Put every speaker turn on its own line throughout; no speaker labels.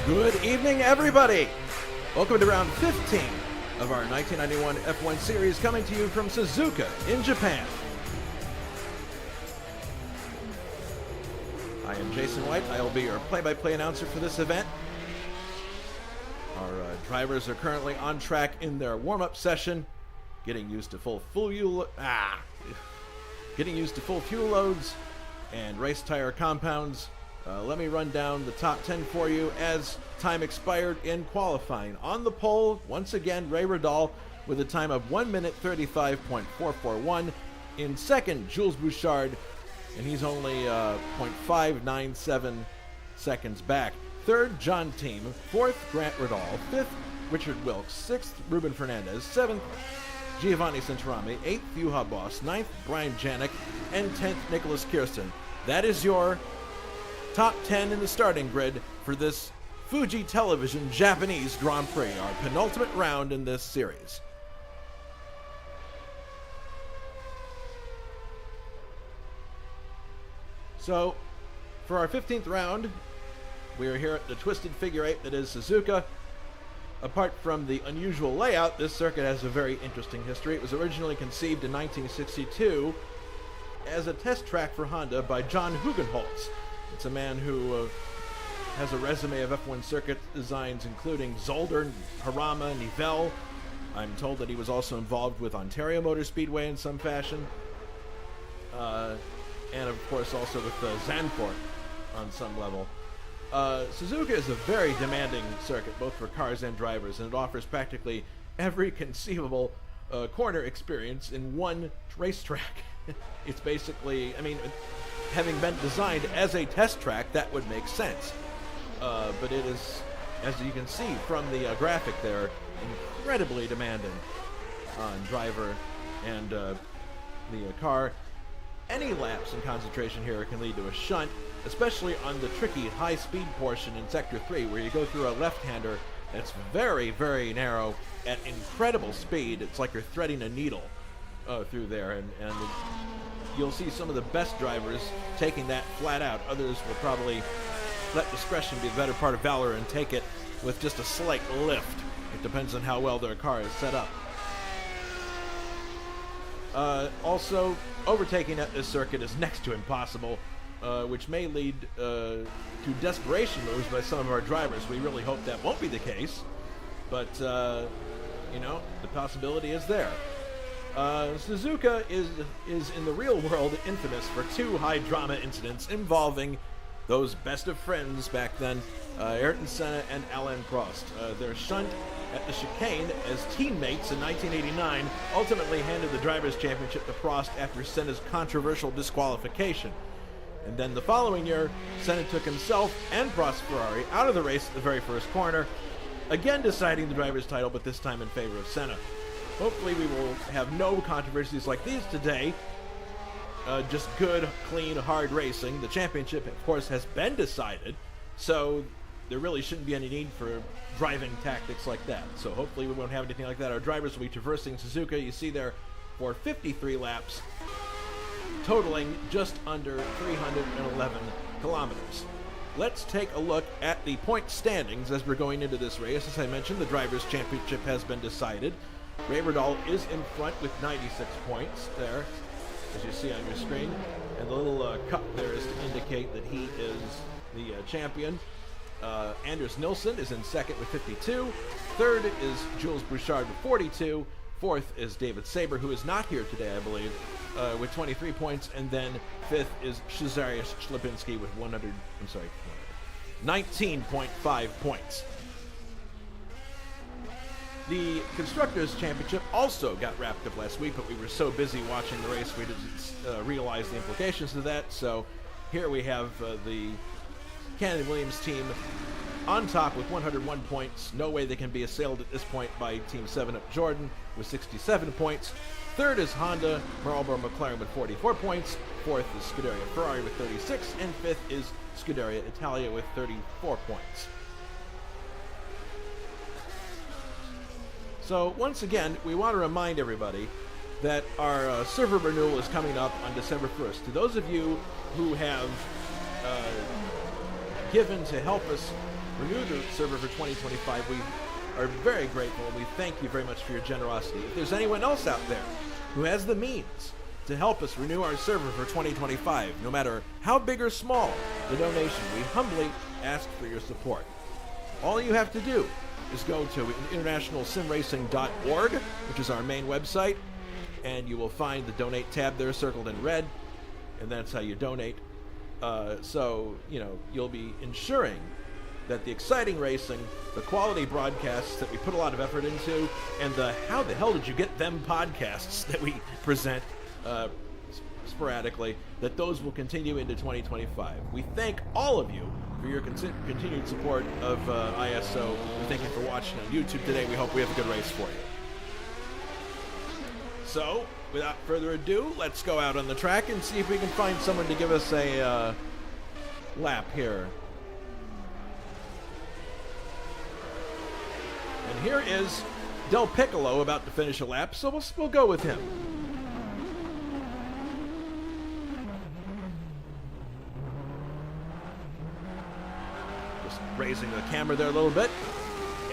Good evening, everybody! Welcome to round 15 of our 1991 F1 series, coming to you from Suzuka in Japan. I am Jason White. I will be your play-by-play announcer for this event. Our drivers are currently on track in their warm-up session, getting used to full fuel loads and race tire compounds. Let me run down the top 10 for you as time expired in qualifying. On the pole, once again, Ray Radal with a time of 1 minute 35.441. In second, Jules Bouchard, and he's only 0.597 seconds back. Third, John Team. Fourth, Grant Radal. Fifth, Richard Wilkes. Sixth, Ruben Fernandez. Seventh, Giovanni Centorami. Eighth, Juha Bos. Ninth, Brian Janik. And 10th, Nicholas Kirsten. That is your top 10 in the starting grid for this Fuji Television Japanese Grand Prix, our penultimate round in this series. So, for our 15th round, we are here at the twisted figure eight that is Suzuka. Apart from the unusual layout, this circuit has a very interesting history. It was originally conceived in 1962 as a test track for Honda by John Hugenholtz. It's a man who has a resume of F1 circuit designs including Zolder, Harama, Nivelle. I'm told that he was also involved with Ontario Motor Speedway in some fashion. And of course also with Zandvoort on some level. Suzuka is a very demanding circuit, both for cars and drivers, and it offers practically every conceivable corner experience in one racetrack. It's basically, having been designed as a test track, that would make sense. But it is, as you can see from the graphic there, incredibly demanding on driver and the car. Any lapse in concentration here can lead to a shunt, especially on the tricky high-speed portion in Sector 3, where you go through a left-hander that's very, very narrow at incredible speed. It's like you're threading a needle through there, and you'll see some of the best drivers taking that flat out. Others will probably let discretion be the better part of valor and take it with just a slight lift. It depends on how well their car is set up. Also, overtaking at this circuit is next to impossible, which may lead to desperation moves by some of our drivers. We really hope that won't be the case, but, the possibility is there. Suzuka is in the real world infamous for two high-drama incidents involving those best of friends back then, Ayrton Senna and Alain Prost. Their shunt at the chicane as teammates in 1989 ultimately handed the Drivers' Championship to Prost after Senna's controversial disqualification. And then the following year, Senna took himself and Prost's Ferrari out of the race at the very first corner, again deciding the driver's title, but this time in favor of Senna. Hopefully we will have no controversies like these today. Just good, clean, hard racing. The championship, of course, has been decided, so there really shouldn't be any need for driving tactics like that. So hopefully we won't have anything like that. Our drivers will be traversing Suzuka, you see there, for 53 laps, totaling just under 311 kilometers. Let's take a look at the point standings as we're going into this race. As I mentioned, the Drivers' Championship has been decided. Ray Radal is in front with 96 points there, as you see on your screen. And the little cup there is to indicate that he is the champion. Anders Nilsson is in second with 52. Third is Jules Bouchard with 42. Fourth is David Saber, who is not here today, I believe, with 23 points. And then fifth is Cezarius Schlipinski with 19.5 points. The Constructors' Championship also got wrapped up last week, but we were so busy watching the race we didn't realize the implications of that. So here we have the Cannon Williams team on top with 101 points. No way they can be assailed at this point by Team 7-Up Jordan with 67 points. Third is Honda, Marlboro McLaren with 44 points. Fourth is Scuderia Ferrari with 36. And fifth is Scuderia Italia with 34 points. So once again, we want to remind everybody that our server renewal is coming up on December 1st. To those of you who have given to help us renew the server for 2025, we are very grateful, and we thank you very much for your generosity. If there's anyone else out there who has the means to help us renew our server for 2025, no matter how big or small the donation, we humbly ask for your support. All you have to do is go to internationalsimracing.org, which is our main website, and you will find the donate tab there circled in red, and that's how you donate. So, you'll be ensuring that the exciting racing, the quality broadcasts that we put a lot of effort into, and the how the hell did you get them podcasts that we present sporadically, that those will continue into 2025. We thank all of you for your continued support of ISO. We thank you for watching on YouTube today. We hope we have a good race for you. So, without further ado, let's go out on the track and see if we can find someone to give us a lap here. And here is Del Piccolo about to finish a lap, so we'll go with him. Just raising the camera there a little bit.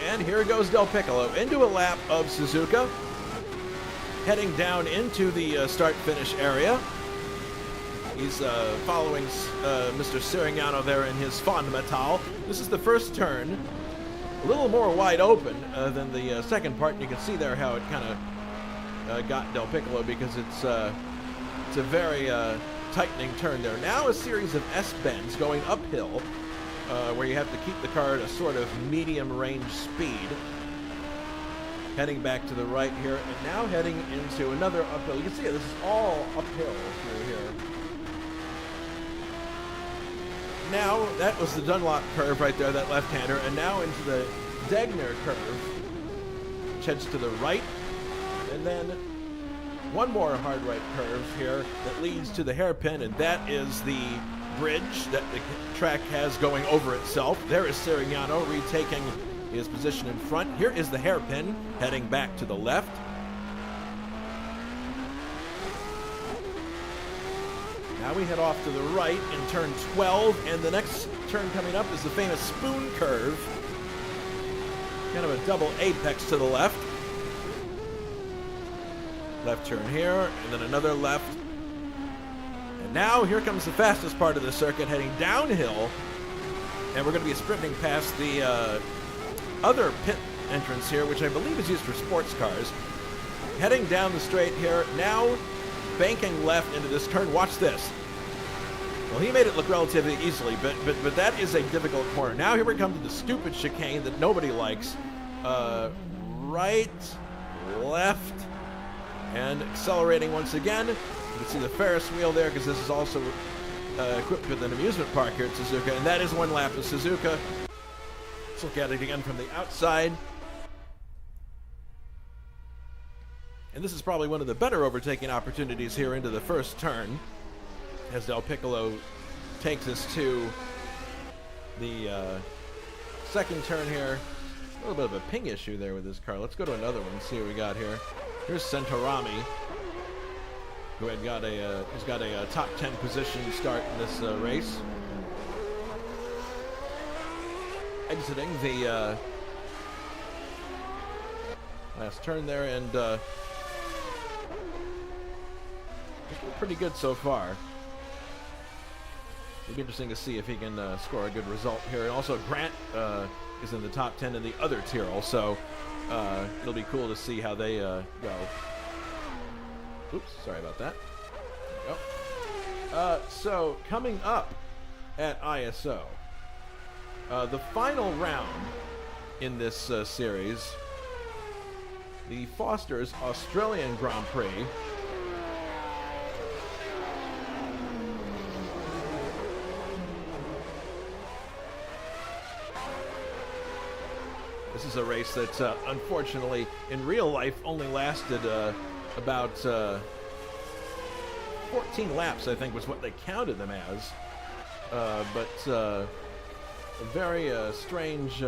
And here goes Del Piccolo into a lap of Suzuka, heading down into the start-finish area. He's following Mr. Sirignano there in his Fondamentale. This is the first turn. A little more wide open than the second part, and you can see there how it kind of got Del Piccolo, because it's a very tightening turn there. Now a series of S-bends going uphill, where you have to keep the car at a sort of medium range speed. Heading back to the right here, and now heading into another uphill. You can see this is all uphill through here. Now, that was the Dunlop curve right there, that left-hander, and now into the Degner curve, which heads to the right, and then one more hard right curve here that leads to the hairpin, and that is the bridge that the track has going over itself. There is Sirignano retaking his position in front. Here is the hairpin heading back to the left. Now we head off to the right in turn 12, and the next turn coming up is the famous spoon curve. Kind of a double apex to the left. Left turn here, and then another left. And now here comes the fastest part of the circuit, heading downhill. And we're going to be sprinting past the other pit entrance here, which I believe is used for sports cars. Heading down the straight here, now banking left into this turn. Watch this. Well, he made it look relatively easily, but that is a difficult corner. Now here we come to the stupid chicane that nobody likes. Right, left, and accelerating once again. You can see the Ferris wheel there, because this is also equipped with an amusement park here at Suzuka, and that is one lap of Suzuka. Let's look at it again from the outside. And this is probably one of the better overtaking opportunities here into the first turn, as Del Piccolo takes us to the second turn here. A little bit of a ping issue there with this car. Let's go to another one and see what we got here. Here's Centorami, who had got who's got a top 10 position start in this race. Exiting the last turn there, and pretty good so far. It'll be interesting to see if he can score a good result here. And also Grant is in the top 10 in the other Tyrrell, so it'll be cool to see how they go. Oops, sorry about that. There we go. So coming up at ISO, the final round in this series, the Foster's Australian Grand Prix. This is a race that, unfortunately, in real life only lasted about 14 laps, I think, was what they counted them as. But a very strange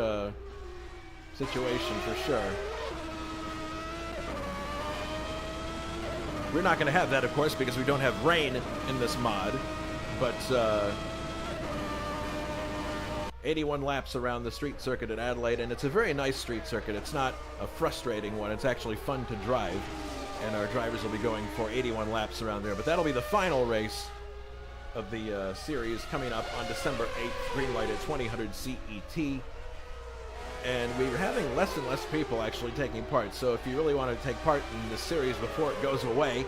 situation for sure. We're not going to have that, of course, because we don't have rain in this mod. But 81 laps around the street circuit at Adelaide, and it's a very nice street circuit. It's not a frustrating one. It's actually fun to drive, and our drivers will be going for 81 laps around there. But that'll be the final race of the series coming up on December 8th, green light at 2000 CET. And we're having less and less people actually taking part. So if you really want to take part in this series before it goes away,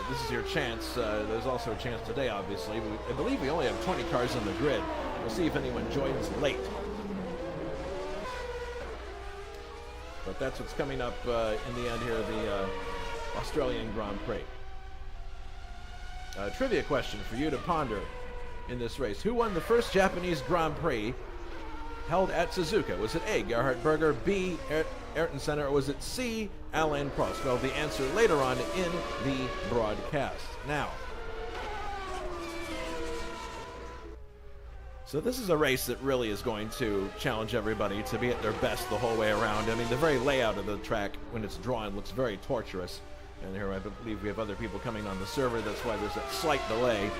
this is your chance. There's also a chance today, obviously. I believe we only have 20 cars on the grid. We'll see if anyone joins late. But that's what's coming up in the end here, the Australian Grand Prix. Trivia question for you to ponder in this race. Who won the first Japanese Grand Prix held at Suzuka? Was it A, Gerhard Berger, B, Ayrton Senna, or was it C, Alain Prost? Well, the answer later on in the broadcast. Now, so this is a race that really is going to challenge everybody to be at their best the whole way around. I mean, the very layout of the track when it's drawn looks very torturous. And here I believe we have other people coming on the server. That's why there's that slight delay.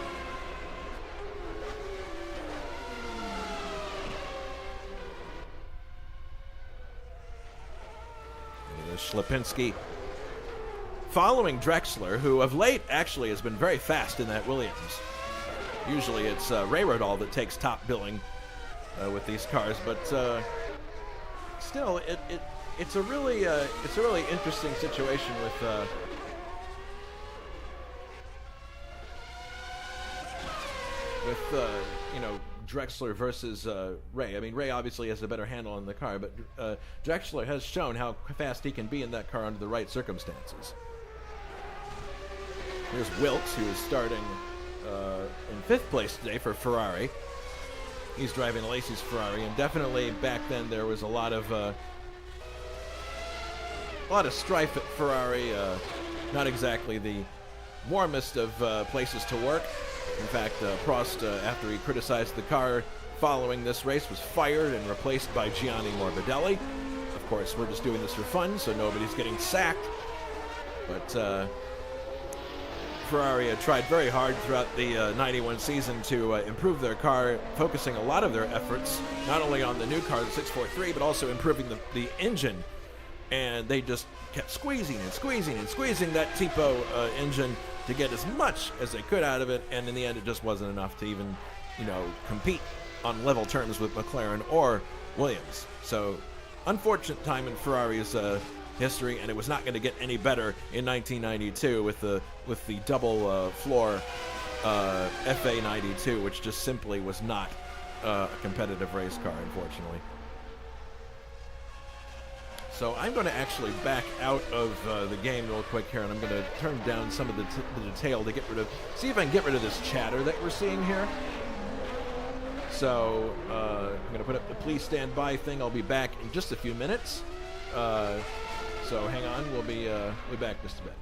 Schlapinski following Drexler, who of late actually has been very fast in that Williams. Usually it's Ray Rodal that takes top billing with these cars, but still it's a really interesting situation with you know, Drexler versus Ray. I mean, Ray obviously has a better handle on the car, but Drexler has shown how fast he can be in that car under the right circumstances. Here's Wilkes, who is starting in 5th place today for Ferrari. He's driving Lacey's Ferrari, and definitely back then there was a lot of strife at Ferrari. Not exactly the warmest of places to work. In fact, Prost, after he criticized the car following this race, was fired and replaced by Gianni Morbidelli. Of course, we're just doing this for fun, so nobody's getting sacked. But Ferrari had tried very hard throughout the 91 season to improve their car, focusing a lot of their efforts not only on the new car, the 643, but also improving the engine. And they just kept squeezing and squeezing and squeezing that Tipo engine to get as much as they could out of it, and in the end it just wasn't enough to even, you know, compete on level terms with McLaren or Williams. So, unfortunate time in Ferrari's history, and it was not going to get any better in 1992 with the double floor FA 92, which just simply was not a competitive race car, unfortunately. So I'm going to actually back out of the game real quick here, and I'm going to turn down some of the detail to get rid of, see if I can get rid of this chatter that we're seeing here. So I'm going to put up the please stand by thing. I'll be back in just a few minutes. So hang on, we'll be back just a bit.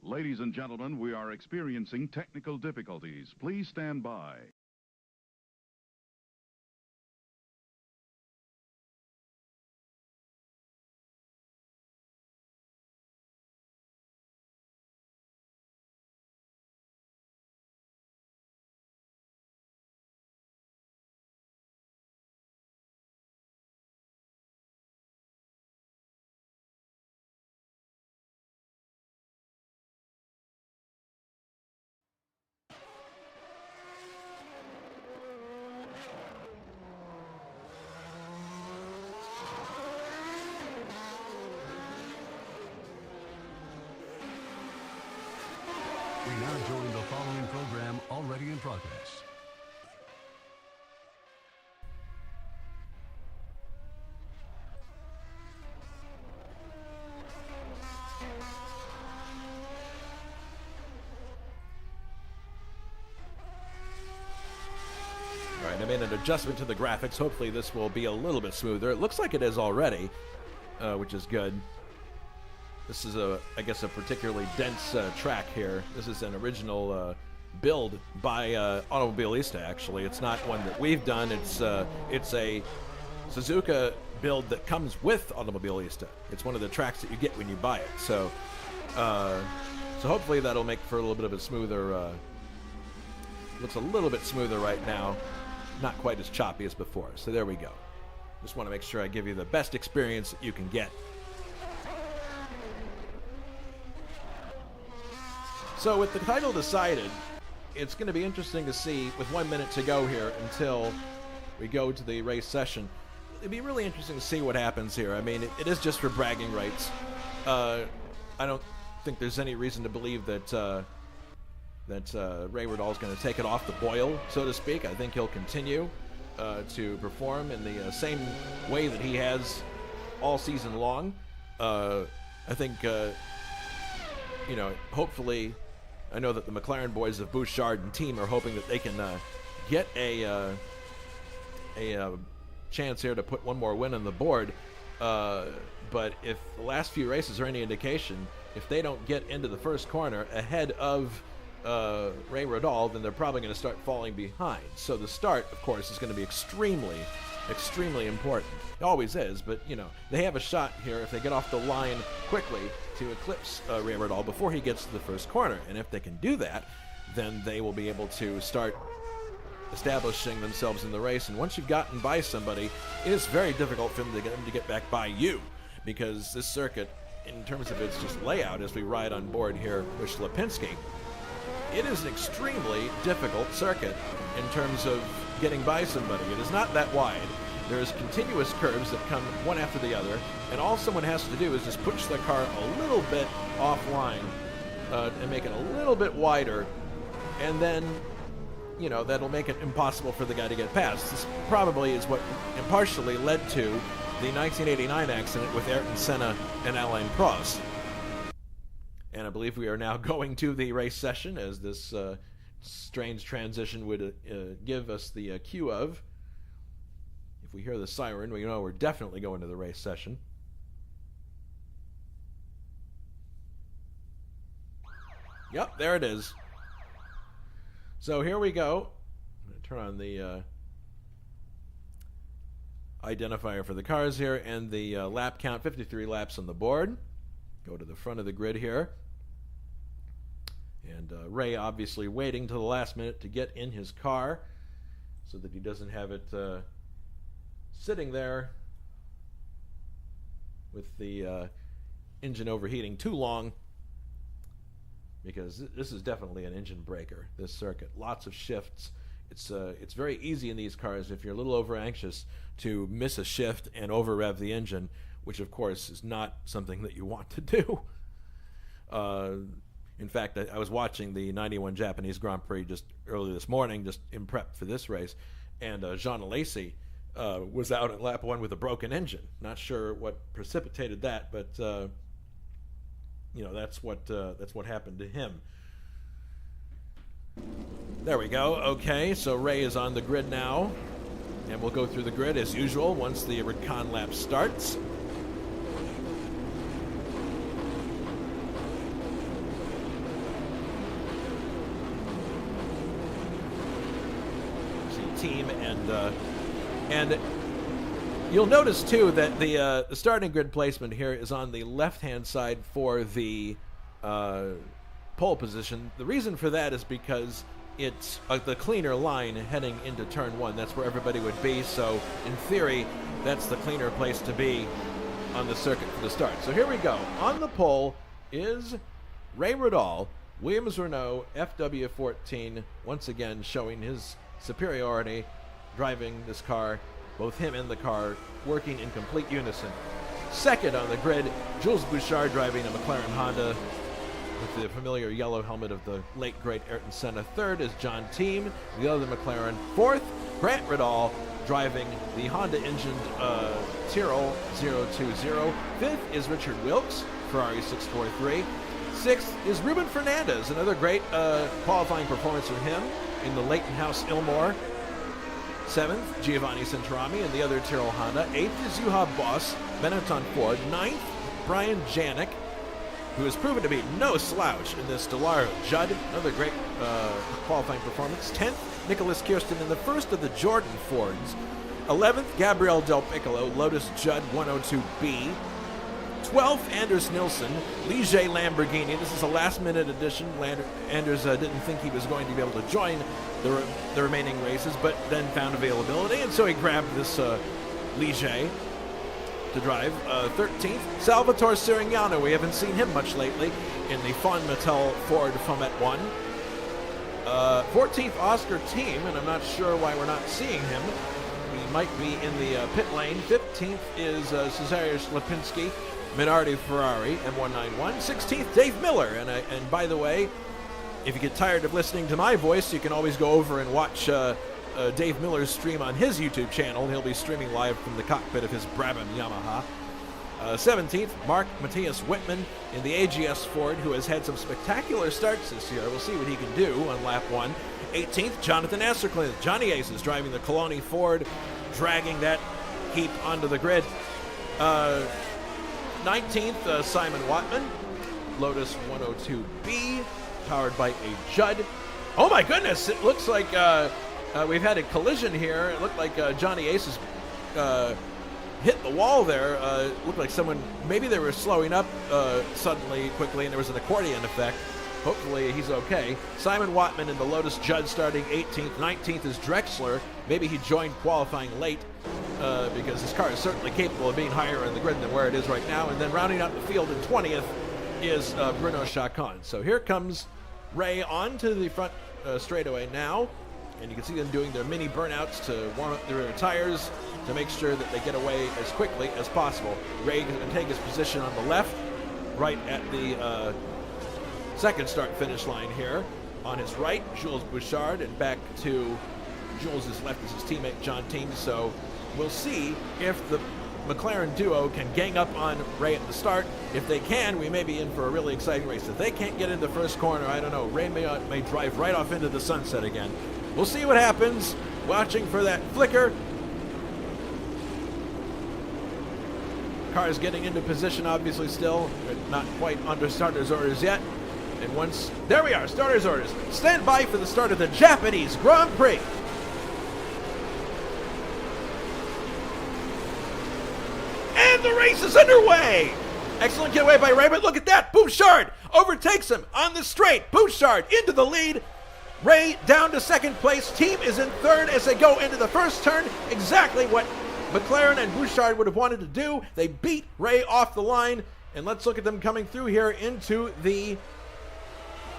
Ladies and gentlemen, we are experiencing technical difficulties. Please stand by.
We now join the following program already in progress.
All right, I made an adjustment to the graphics. Hopefully this will be a little bit smoother. It looks like it is already, which is good. This is, I guess, a particularly dense track here. This is an original build by Automobilista, actually. It's not one that we've done. It's a Suzuka build that comes with Automobilista. It's one of the tracks that you get when you buy it. So hopefully that'll make for a little bit of a smoother... looks a little bit smoother right now. Not quite as choppy as before. So there we go. Just want to make sure I give you the best experience that you can get. So with the title decided, it's going to be interesting to see, with 1 minute to go here until we go to the race session, it'd be really interesting to see what happens here. I mean, it is just for bragging rights. I don't think there's any reason to believe that Ray Riddall is going to take it off the boil, so to speak. I think he'll continue to perform in the same way that he has all season long. I think, hopefully... I know that the McLaren boys of Bouchard and team are hoping that they can get a chance here to put one more win on the board. But if the last few races are any indication, if they don't get into the first corner ahead of Ray Riddall, then they're probably going to start falling behind. So the start, of course, is going to be extremely, extremely important. It always is, but, they have a shot here if they get off the line quickly to eclipse Ray Riddall before he gets to the first corner. And if they can do that, then they will be able to start establishing themselves in the race. And once you've gotten by somebody, it is very difficult for them to get back by you, because this circuit, in terms of its just layout as we ride on board here with Lipinski, it is an extremely difficult circuit in terms of getting by somebody. It is not that wide. There's continuous curves that come one after the other, and all someone has to do is just push their car a little bit offline and make it a little bit wider, and then, that'll make it impossible for the guy to get past. This probably is what impartially led to the 1989 accident with Ayrton Senna and Alain Prost. And I believe we are now going to the race session, as this strange transition would give us the cue of. If we hear the siren, we know we're definitely going to the race session. Yep, there it is. So here we go. I'm going to turn on the identifier for the cars here, and the lap count, 53 laps on the board. Go to the front of the grid here. And Ray obviously waiting till the last minute to get in his car so that he doesn't have it sitting there with the engine overheating too long, because this is definitely an engine breaker, this circuit. Lots of shifts. It's very easy in these cars, if you're a little over anxious, to miss a shift and over rev the engine, which of course is not something that you want to do. In fact, I was watching the 91 Japanese Grand Prix just early this morning, just in prep for this race, and Jean Alesi was out at lap 1 with a broken engine. Not sure what precipitated that, but that's what happened to him. There we go. Okay, so Ray is on the grid now, and we'll go through the grid as usual once the recon lap starts. team, and you'll notice too that the starting grid placement here is on the left-hand side for the pole position. The reason for that is because it's the cleaner line heading into turn 1. That's where everybody would be, so in theory, that's the cleaner place to be on the circuit for the start. So here we go. On the pole is Ray Riddall, Williams-Renault FW14, once again showing his superiority, driving this car, both him and the car working in complete unison. Second on the grid, Jules Bouchard driving a McLaren Honda with the familiar yellow helmet of the late great Ayrton Senna. Third is John Team, the other McLaren. Fourth, Grant Riddall driving the Honda engined Tyrrell 020. Fifth is Richard Wilkes, Ferrari 643. Sixth is Ruben Fernandez, another great qualifying performance from him in the Leighton House Ilmore. Seventh, Giovanni Centrami and the other Tyrrell Honda. Eighth is Juha Bos, Benetton Ford. Ninth, Brian Janik, who has proven to be no slouch in this Dallara Judd, another great qualifying performance. 10th, Nicholas Kirsten in the first of the Jordan Fords. 11th, Gabriel Del Piccolo, Lotus Judd 102B. 12th, Anders Nilsson, Ligier Lamborghini. This is a last-minute addition. Anders didn't think he was going to be able to join the remaining races, but then found availability, and so he grabbed this Ligier to drive. 13th, Salvatore Sirignano. We haven't seen him much lately in the Fon Mattel Ford Fomet 1. 14th, Oscar Team, and I'm not sure why we're not seeing him. He might be in the pit lane. 15th is Cesarius Lipinski, Minardi Ferrari, M191. 16th, Dave Miller. And by the way, if you get tired of listening to my voice, you can always go over and watch Dave Miller's stream on his YouTube channel. He'll be streaming live from the cockpit of his Brabham Yamaha. 17th, Mark Matthias Whitman in the AGS Ford, who has had some spectacular starts this year. We'll see what he can do on lap 1. 18th, Jonathan Asserclin. Johnny Ace is driving the Coloni Ford, dragging that heap onto the grid. 19th, Simon Wattman, Lotus 102B, powered by a Judd. Oh my goodness, it looks like we've had a collision here. It looked like Johnny Ace has hit the wall there. It looked like someone, maybe they were slowing up suddenly, quickly, and there was an accordion effect. Hopefully he's okay. Simon Wattman in the Lotus Judd starting 18th. 19th is Drexler. Maybe he joined qualifying late because his car is certainly capable of being higher in the grid than where it is right now. And then rounding out the field in 20th is Bruno Chacon. So here comes Ray onto the front straightaway now. And you can see them doing their mini burnouts to warm up their tires to make sure that they get away as quickly as possible. Ray can take his position on the left, right at the second start-finish line here. On his right, Jules Bouchard, and back to Jules' left is his teammate John Team. So we'll see if the McLaren duo can gang up on Ray at the start. If they can, we may be in for a really exciting race. If they can't get into the first corner, I don't know, Ray may drive right off into the sunset again. We'll see what happens. Watching for that flicker. Car's getting into position, obviously, still. They're not quite under starter's orders yet. And once, there we are, starter's orders. Stand by for the start of the Japanese Grand Prix. And the race is underway. Excellent getaway by Ray, but look at that. Bouchard overtakes him on the straight. Bouchard into the lead. Ray down to second place. Team is in third as they go into the first turn. Exactly what McLaren and Bouchard would have wanted to do. They beat Ray off the line. And let's look at them coming through here into the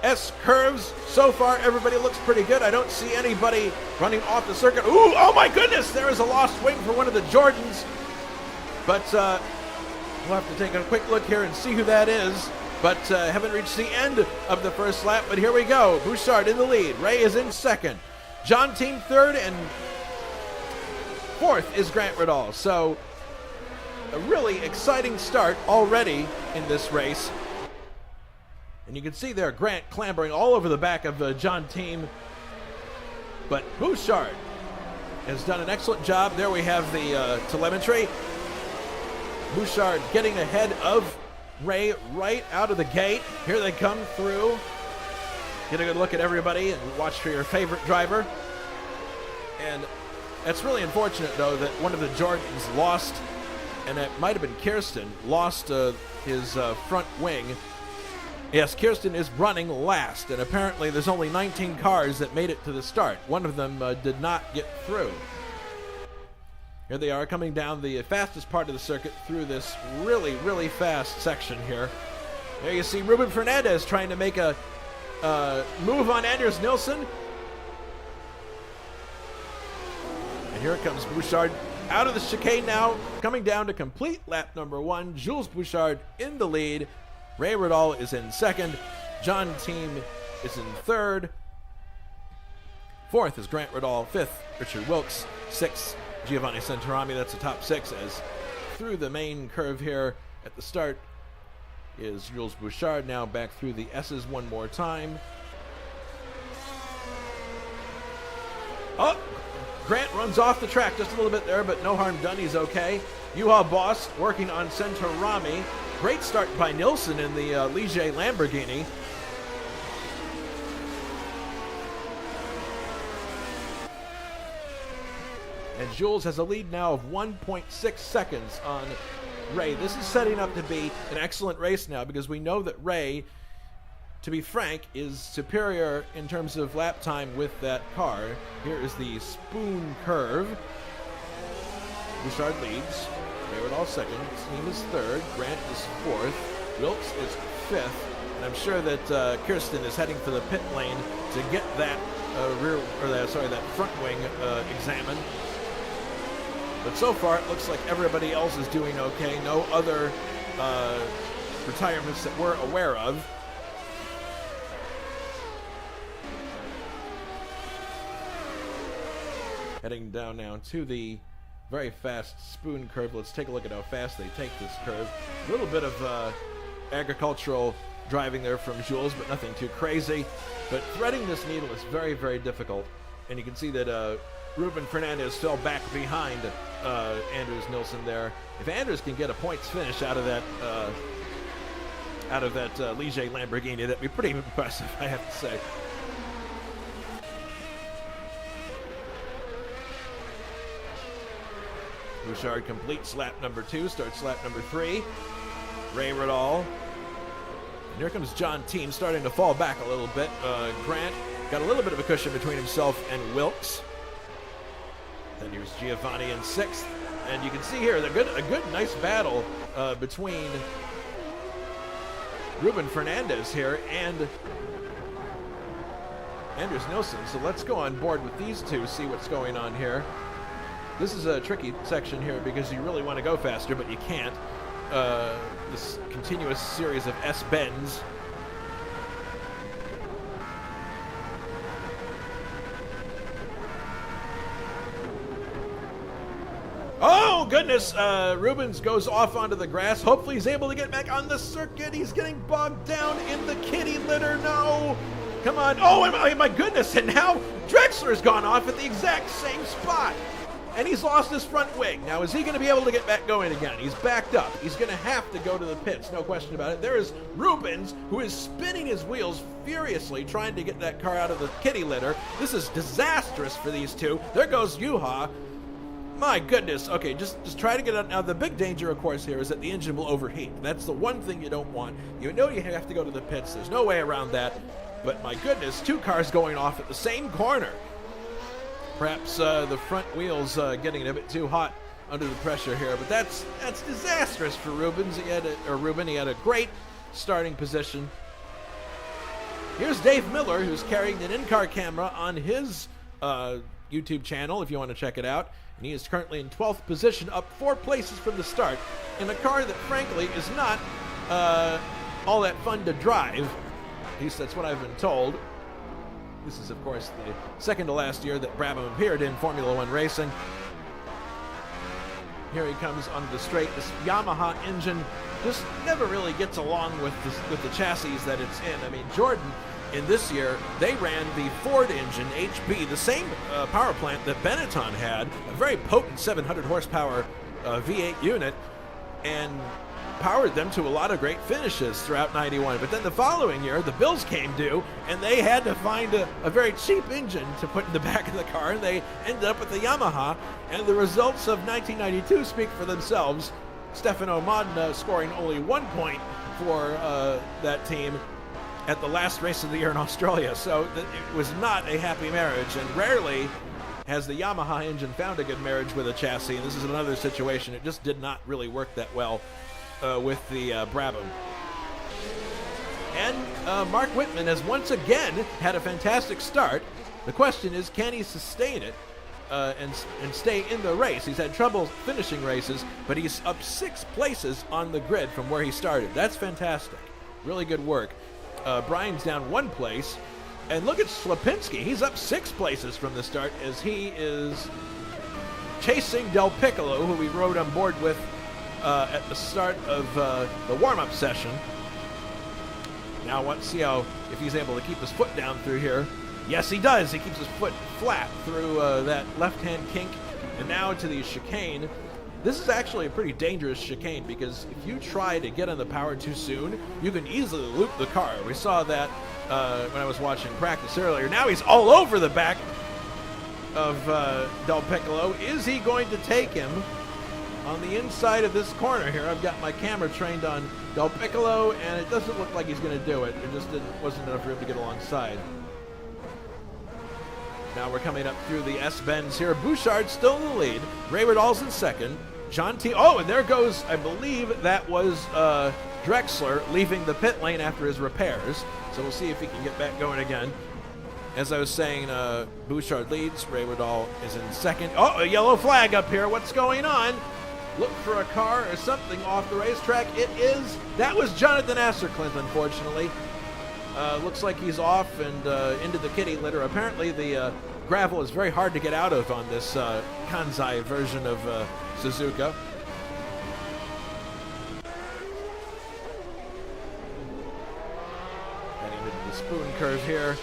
S-curves. So far, everybody looks pretty good. I don't see anybody running off the circuit. Ooh, oh my goodness, there is a lost wing for one of the Jordans. But we'll have to take a quick look here and see who that is. But haven't reached the end of the first lap. But here we go. Bouchard in the lead. Ray is in second. John Team third, and fourth is Grant Riddall. So a really exciting start already in this race. And you can see there Grant clambering all over the back of John Team. But Bouchard has done an excellent job. There we have the telemetry. Bouchard getting ahead of Ray right out of the gate. Here they come through. Get a good look at everybody and watch for your favorite driver. And it's really unfortunate, though, that one of the Jordans lost, and it might have been Kirsten, lost his front wing. Yes, Kirsten is running last, and apparently there's only 19 cars that made it to the start. One of them did not get through. Here they are coming down the fastest part of the circuit through this really, really fast section here. There you see Ruben Fernandez trying to make a move on Anders Nilsson. And here comes Bouchard out of the chicane now, coming down to complete lap number 1. Jules Bouchard in the lead. Ray Riddall is in second. John Team is in third. Fourth is Grant Riddall. Fifth, Richard Wilkes. Sixth, Giovanni Santarami. That's the top 6, as through the main curve here at the start is Jules Bouchard. Now back through the S's one more time. Oh! Grant runs off the track just a little bit there, but no harm done. He's okay. Juha Bos working on Santarami. Great start by Nilsson in the Ligier Lamborghini. And Jules has a lead now of 1.6 seconds on Ray. This is setting up to be an excellent race now, because we know that Ray, to be frank, is superior in terms of lap time with that car. Here is the spoon curve. Bouchard leads. Ray Riddall second. Team is third. Grant is fourth. Wilkes is fifth. And I'm sure that Kirsten is heading for the pit lane to get that that front wing examined. But so far, it looks like everybody else is doing okay. No other retirements that we're aware of. Heading down now to the very fast spoon curve. Let's take a look at how fast they take this curve. A little bit of agricultural driving there from Jules, but nothing too crazy. But threading this needle is very, very difficult. And you can see that Ruben Fernandez fell back behind Anders Nilsson there. If Anders can get a points finish out of that Ligier Lamborghini, that'd be pretty impressive, I have to say. Bouchard completes lap number 2, starts lap number 3. Ray Riddall. And here comes John Team, starting to fall back a little bit. Grant got a little bit of a cushion between himself and Wilkes. Then here's Giovanni in 6th. And you can see here a good, nice battle between Ruben Fernandez here and Anders Nilsson. So let's go on board with these two, see what's going on here. This is a tricky section here because you really want to go faster, but you can't. This continuous series of S-bends. Oh, goodness. Rubens goes off onto the grass. Hopefully he's able to get back on the circuit. He's getting bogged down in the kitty litter. No. Come on. Oh, my goodness. And now Drexler's gone off at the exact same spot. And he's lost his front wing. Now, is he going to be able to get back going again? He's backed up. He's going to have to go to the pits, no question about it. There is Rubens, who is spinning his wheels furiously, trying to get that car out of the kitty litter. This is disastrous for these two. There goes Juha. My goodness. Okay, just try to get out. Now, the big danger, of course, here is that the engine will overheat. That's the one thing you don't want. You know you have to go to the pits. There's no way around that. But my goodness, 2 cars going off at the same corner. Perhaps the front wheels getting a bit too hot under the pressure here, but that's disastrous for Rubens. Ruben. He had a great starting position. Here's Dave Miller, who's carrying an in-car camera on his YouTube channel, if you want to check it out. And he is currently in 12th position, up 4 places from the start, in a car that, frankly, is not all that fun to drive. At least that's what I've been told. This is, of course, the second to last year that Brabham appeared in Formula One racing. Here he comes onto the straight. This Yamaha engine just never really gets along with the chassis that it's in. I mean, Jordan, in this year, they ran the Ford engine, HB, the same power plant that Benetton had, a very potent 700 horsepower V8 unit. And powered them to a lot of great finishes throughout 91. But then the following year, the bills came due, and they had to find a very cheap engine to put in the back of the car, and they ended up with the Yamaha. And the results of 1992 speak for themselves. Stefano Modena scoring only 1 point for that team at the last race of the year in Australia. So it was not a happy marriage, and rarely has the Yamaha engine found a good marriage with a chassis. And this is another situation. It just did not really work that well with the Brabham. And Mark Whitman has once again had a fantastic start. The question is, can he sustain it and stay in the race? He's had trouble finishing races, but he's up 6 places on the grid from where he started. That's fantastic. Really good work. Brian's down 1 place. And look at Slapinski. He's up 6 places from the start as he is chasing Del Piccolo, who we rode on board with at the start of the warm-up session. Now let's see if he's able to keep his foot down through here. Yes, he does. He keeps his foot flat through that left-hand kink. And now to the chicane. This is actually a pretty dangerous chicane because if you try to get on the power too soon, you can easily loop the car. We saw that when I was watching practice earlier. Now he's all over the back of Del Piccolo. Is he going to take him on the inside of this corner here? I've got my camera trained on Del Piccolo, and it doesn't look like he's going to do it. It just wasn't enough room to get alongside. Now we're coming up through the S-bends here. Bouchard's still in the lead. Ray Riddall's in second. John T. Oh, and there goes, I believe that was Drexler leaving the pit lane after his repairs. So we'll see if he can get back going again. As I was saying, Bouchard leads. Ray Riddall is in second. Oh, a yellow flag up here. What's going on? Look for a car or something off the racetrack. That was Jonathan Asserclint, unfortunately. Looks like he's off and into the kitty litter. Apparently the gravel is very hard to get out of on this Kansai version of Suzuka. Heading into the spoon curve here.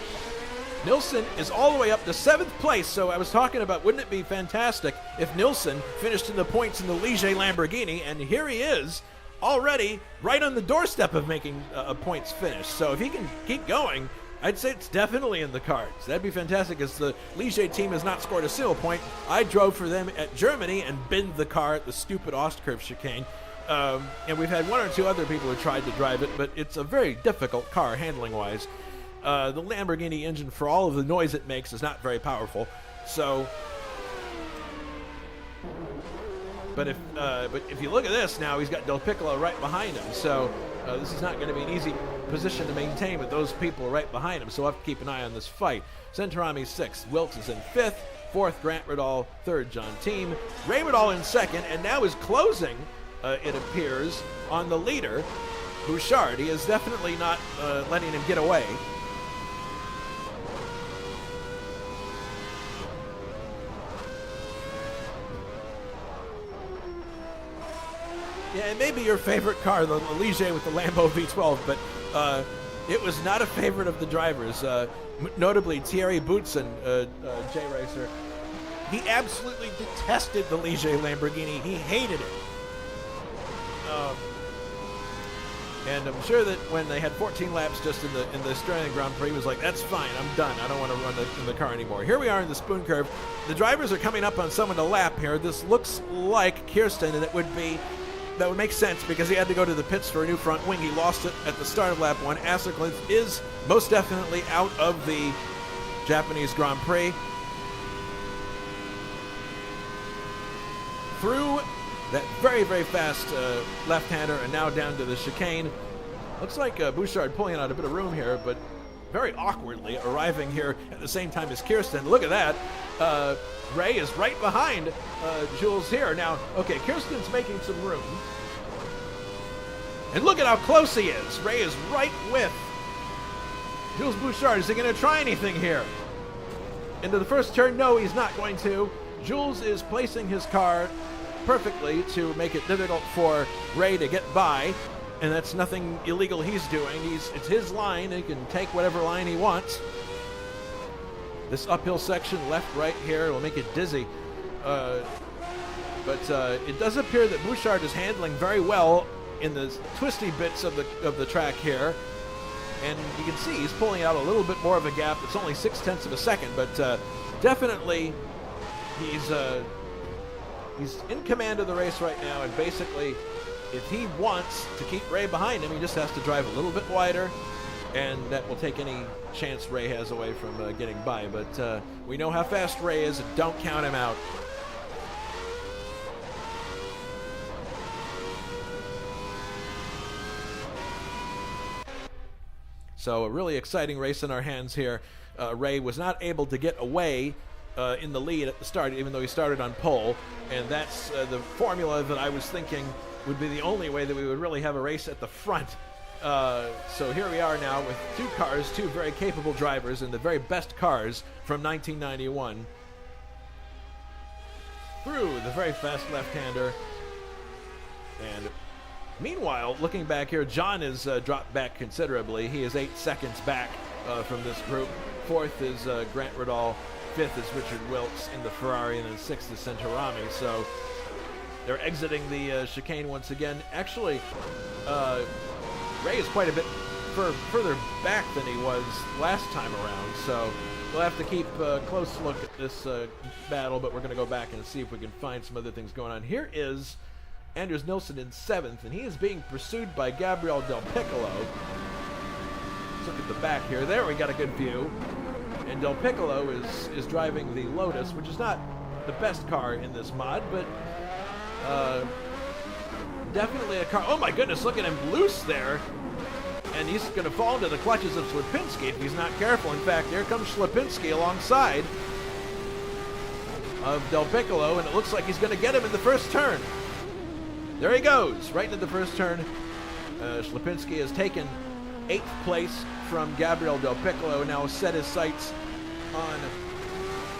Nilsson is all the way up to 7th place, so I was talking about wouldn't it be fantastic if Nilsson finished in the points in the Ligier Lamborghini, and here he is already right on the doorstep of making a points finish. So if he can keep going, I'd say it's definitely in the cards. That'd be fantastic, as the Ligier team has not scored a single point. I drove for them at Germany and binned the car at the stupid Ostkurve chicane. And we've had 1 or 2 other people who tried to drive it, but it's a very difficult car handling-wise. The Lamborghini engine, for all of the noise it makes, is not very powerful. So, but if you look at this now, he's got Del Piccolo right behind him. So this is not going to be an easy position to maintain with those people right behind him. So we'll have to keep an eye on this fight. Centerami's 6th, Wilkes is in 5th, 4th Grant Riddall, 3rd John Team, Ray Riddall in 2nd, and now is closing, it appears, on the leader, Bouchard. He is definitely not letting him get away. Yeah, it may be your favorite car, the Ligier with the Lambo V12, but it was not a favorite of the drivers. Notably, Thierry Boutsen, J-Racer, he absolutely detested the Ligier Lamborghini. He hated it. And I'm sure that when they had 14 laps just in the Australian Grand Prix, he was like, that's fine, I'm done. I don't want to run in the car anymore. Here we are in the spoon curve. The drivers are coming up on someone to lap here. This looks like Kirsten, and that would make sense because he had to go to the pits for a new front wing. He lost it at the start of lap 1. Asserclint is most definitely out of the Japanese Grand Prix. Through that very, very fast left-hander, and now down to the chicane. Looks like Bouchard pulling out a bit of room here, but very awkwardly arriving here at the same time as Kirsten. Look at that. Ray is right behind Jules here. Now, okay, Kirsten's making some room. And look at how close he is. Ray is right with Jules Bouchard. Is he going to try anything here? Into the first turn? No, he's not going to. Jules is placing his car perfectly to make it difficult for Ray to get by, and that's nothing illegal he's doing. It's his line. He can take whatever line he wants. This uphill section, left, right here, will make it dizzy. But it does appear that Bouchard is handling very well in the twisty bits of the track here. And you can see he's pulling out a little bit more of a gap. It's only 0.6 of a second, but definitely he's in command of the race right now. And basically, if he wants to keep Ray behind him, he just has to drive a little bit wider, and that will take any chance Ray has away from getting by. But we know how fast Ray is, and don't count him out. So a really exciting race in our hands here. Ray was not able to get away in the lead at the start, even though he started on pole. And that's the formula that I was thinking would be the only way that we would really have a race at the front. So here we are now with two cars, two very capable drivers, and the very best cars from 1991. Through the very fast left-hander. And meanwhile, looking back here, John has dropped back considerably. He is 8 seconds back from this group. Fourth is Grant Riddall. Fifth is Richard Wilkes in the Ferrari, and then sixth is Centorami. So they're exiting the chicane once again. Actually, Ray is quite a bit further back than he was last time around. So we'll have to keep a close look at this battle, but we're going to go back and see if we can find some other things going on. Here is Anders Nilsson in 7th, and he is being pursued by Gabriel Del Piccolo. Let's look at the back here. There we got a good view. And Del Piccolo is driving the Lotus, which is not the best car in this mod, but definitely a car. Oh my goodness, look at him loose there. And he's going to fall into the clutches of Slipinski if he's not careful. In fact, here comes Slipinski alongside of Del Piccolo, and it looks like he's going to get him in the first turn. There he goes, right into the first turn. Slipinski has taken 8th place from Gabriel Del Piccolo, and now set his sights on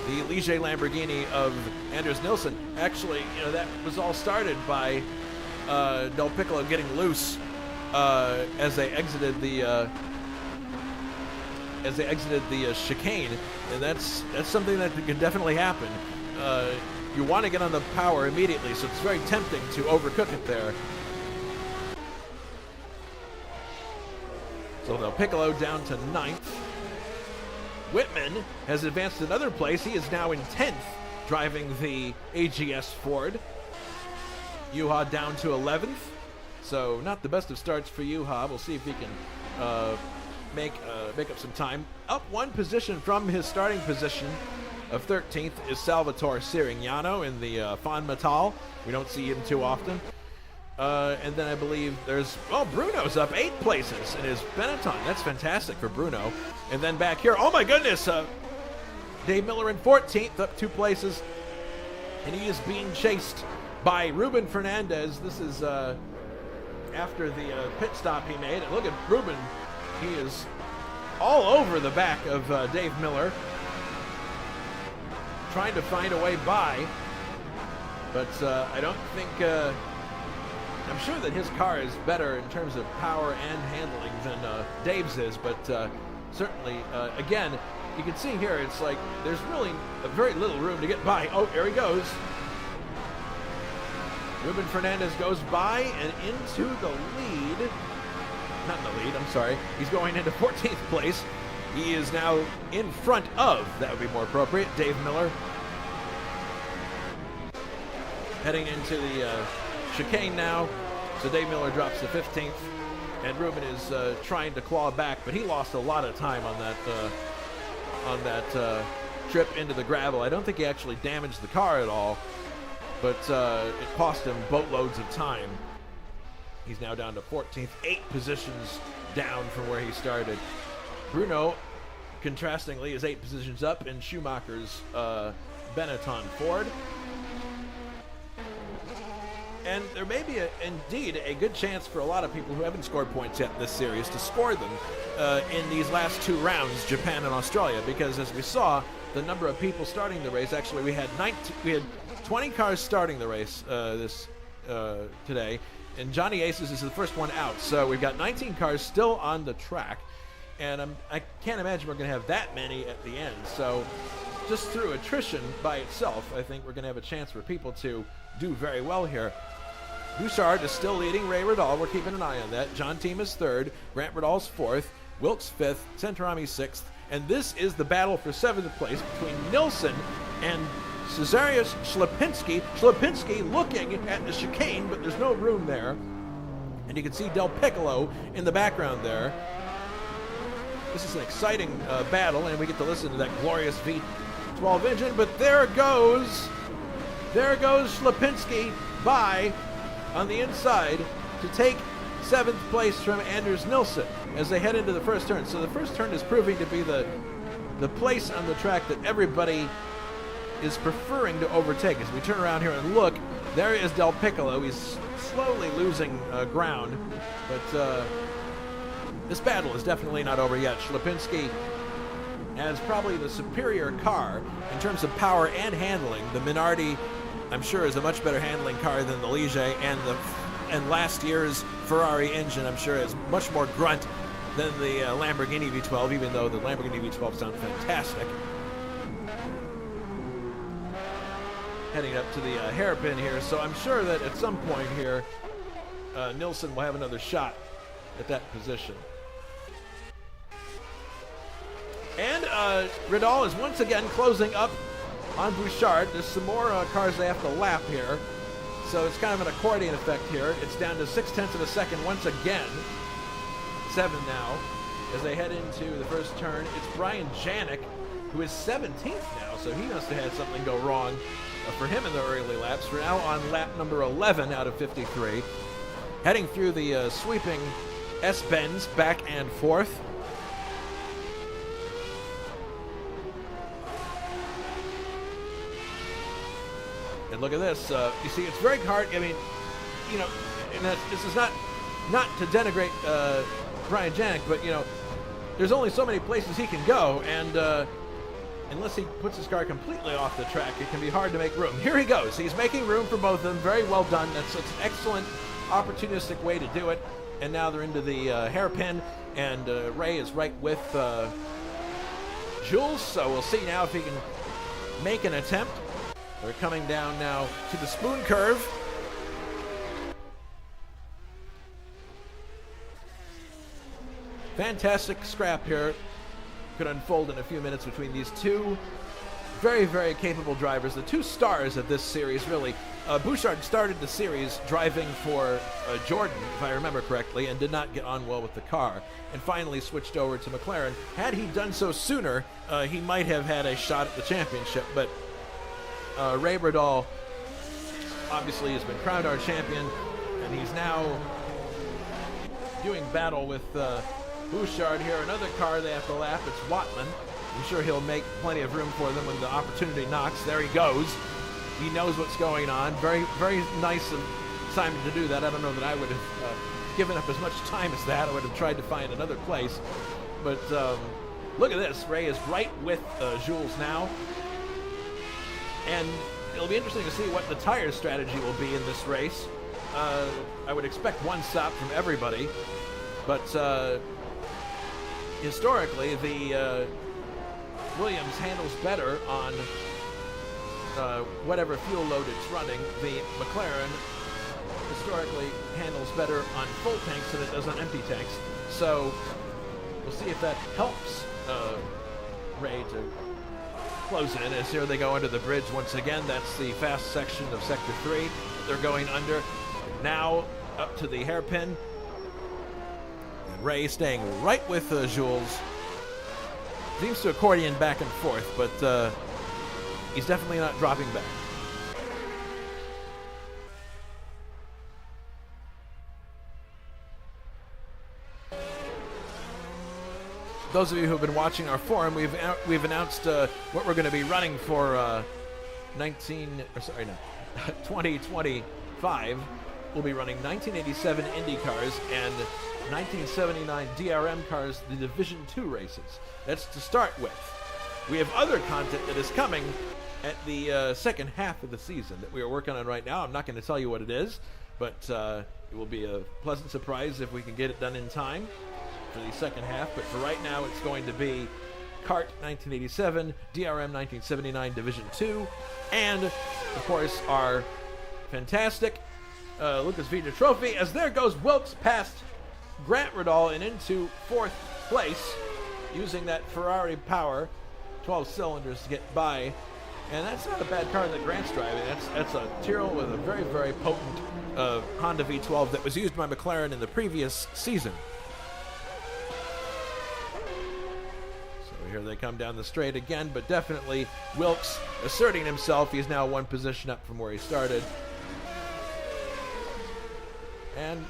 the Ligier Lamborghini of Anders Nilsson. Actually, that was all started by Del Piccolo getting loose as they exited the chicane, and that's something that can definitely happen. You want to get on the power immediately, so it's very tempting to overcook it there. So Del Piccolo down to 9th. Whitman has advanced another place. He is now in 10th, driving the AGS Ford. Juha down to 11th. So not the best of starts for Juha. We'll see if he can make up some time. Up one position from his starting position of 13th is Salvatore Sirignano in the Fan Metal. We don't see him too often. And then I believe there's, Bruno's up 8 places in his Benetton. That's fantastic for Bruno. And then back here, oh my goodness, Dave Miller in 14th, up 2 places. And he is being chased by Ruben Fernandez. This is after the pit stop he made. And look at Ruben. He is all over the back of Dave Miller, trying to find a way by. But I don't think... I'm sure that his car is better in terms of power and handling than Dave's is, but certainly, again, you can see here, it's like there's really very little room to get by. Oh, here he goes. Ruben Fernandez goes by and into the lead. Not in the lead, I'm sorry. He's going into 14th place. He is now in front of, that would be more appropriate, Dave Miller. Heading into the chicane now. So Dave Miller drops to 15th, and Ruben is trying to claw back, but he lost a lot of time on that trip into the gravel. I don't think he actually damaged the car at all, but it cost him boatloads of time. He's now down to 14th, 8 positions down from where he started. Bruno, contrastingly, is 8 positions up in Schumacher's Benetton Ford. And there may be, indeed, a good chance for a lot of people who haven't scored points yet in this series to score them in these last 2 rounds, Japan and Australia, because as we saw, the number of people starting the race, actually we had 20 cars starting the race today, and Johnny Aces is the first one out, so we've got 19 cars still on the track, and I can't imagine we're going to have that many at the end, so just through attrition by itself, I think we're going to have a chance for people to do very well here. Bouchard is still leading Ray Riddall. We're keeping an eye on that. John Team is third. Grant Riddall's fourth. Wilkes fifth. Centrami sixth. And this is the battle for seventh place between Nilsson and Cesarius Schlapinski. Schlapinski looking at the chicane, but there's no room there. And you can see Del Piccolo in the background there. This is an exciting battle, and we get to listen to that glorious V12 engine. But there goes Schlapinski by on the inside to take seventh place from Anders Nilsson as they head into the first turn. So the first turn is proving to be the place on the track that everybody is preferring to overtake. As we turn around here and look, there is Del Piccolo. He's slowly losing ground, but this battle is definitely not over yet. Schlapinski has probably the superior car in terms of power and handling. The Minardi, I'm sure, is a much better handling car than the Ligier, and last year's Ferrari engine, I'm sure, is much more grunt than the Lamborghini V12, even though the Lamborghini V12 sounds fantastic. Heading up to the hairpin here, so I'm sure that at some point here, Nilsson will have another shot at that position. And Riddall is once again closing up on Bouchard. There's some more cars they have to lap here, so it's kind of an accordion effect here. It's down to 0.6 of a second once again. 7 now as they head into the first turn. It's Brian Janik, who is 17th now, so he must have had something go wrong for him in the early laps. We're now on lap number 11 out of 53. Heading through the sweeping S-bends back and forth. And look at this. You see, it's very hard. I mean, you know, and this is not to denigrate Brian Janik, but, you know, there's only so many places he can go, and unless he puts his car completely off the track, it can be hard to make room. Here he goes. He's making room for both of them. Very well done. That's an excellent, opportunistic way to do it. And now they're into the hairpin, and Ray is right with Jules, so we'll see now if he can make an attempt. They're coming down now to the spoon curve. Fantastic scrap here. Could unfold in a few minutes between these two very, very capable drivers, the two stars of this series, really. Bouchard started the series driving for Jordan, if I remember correctly, and did not get on well with the car, and finally switched over to McLaren. Had he done so sooner, he might have had a shot at the championship, but Ray Riddall obviously has been crowned our champion, and he's now doing battle with Bouchard here. Another car they have to lap. It's Wattman. I'm sure he'll make plenty of room for them when the opportunity knocks. There he goes. He knows what's going on. Very, very nice of Simon to do that. I don't know that I would have given up as much time as that. I would have tried to find another place. But look at this. Ray is right with Jules now. And it'll be interesting to see what the tire strategy will be in this race. I would expect one stop from everybody. But historically, the Williams handles better on whatever fuel load it's running. The McLaren historically handles better on full tanks than it does on empty tanks. So we'll see if that helps Ray to close in, as here they go under the bridge once again. That's the fast section of Sector 3. They're going under. Now up to the hairpin. And Ray staying right with Jules. Seems to accordion back and forth, but he's definitely not dropping back. Those of you who have been watching our forum, we've announced what we're going to be running for 2025. We'll be running 1987 Indy cars and 1979 DRM cars, the Division 2 races. That's to start with. We have other content that is coming at the second half of the season that we are working on right now. I'm not going to tell you what it is, but it will be a pleasant surprise if we can get it done in time for the second half. But for right now, it's going to be Kart 1987, DRM 1979 Division 2, and of course our fantastic Lucas Vita Trophy, as there goes Wilkes past Grant Riddall and into 4th place, using that Ferrari power, 12 cylinders to get by. And that's not a bad car that Grant's driving. That's a Tyrrell with a very, very potent Honda V12 that was used by McLaren in the previous season. So here they come down the straight again, but definitely Wilkes asserting himself. He's now one position up from where he started. And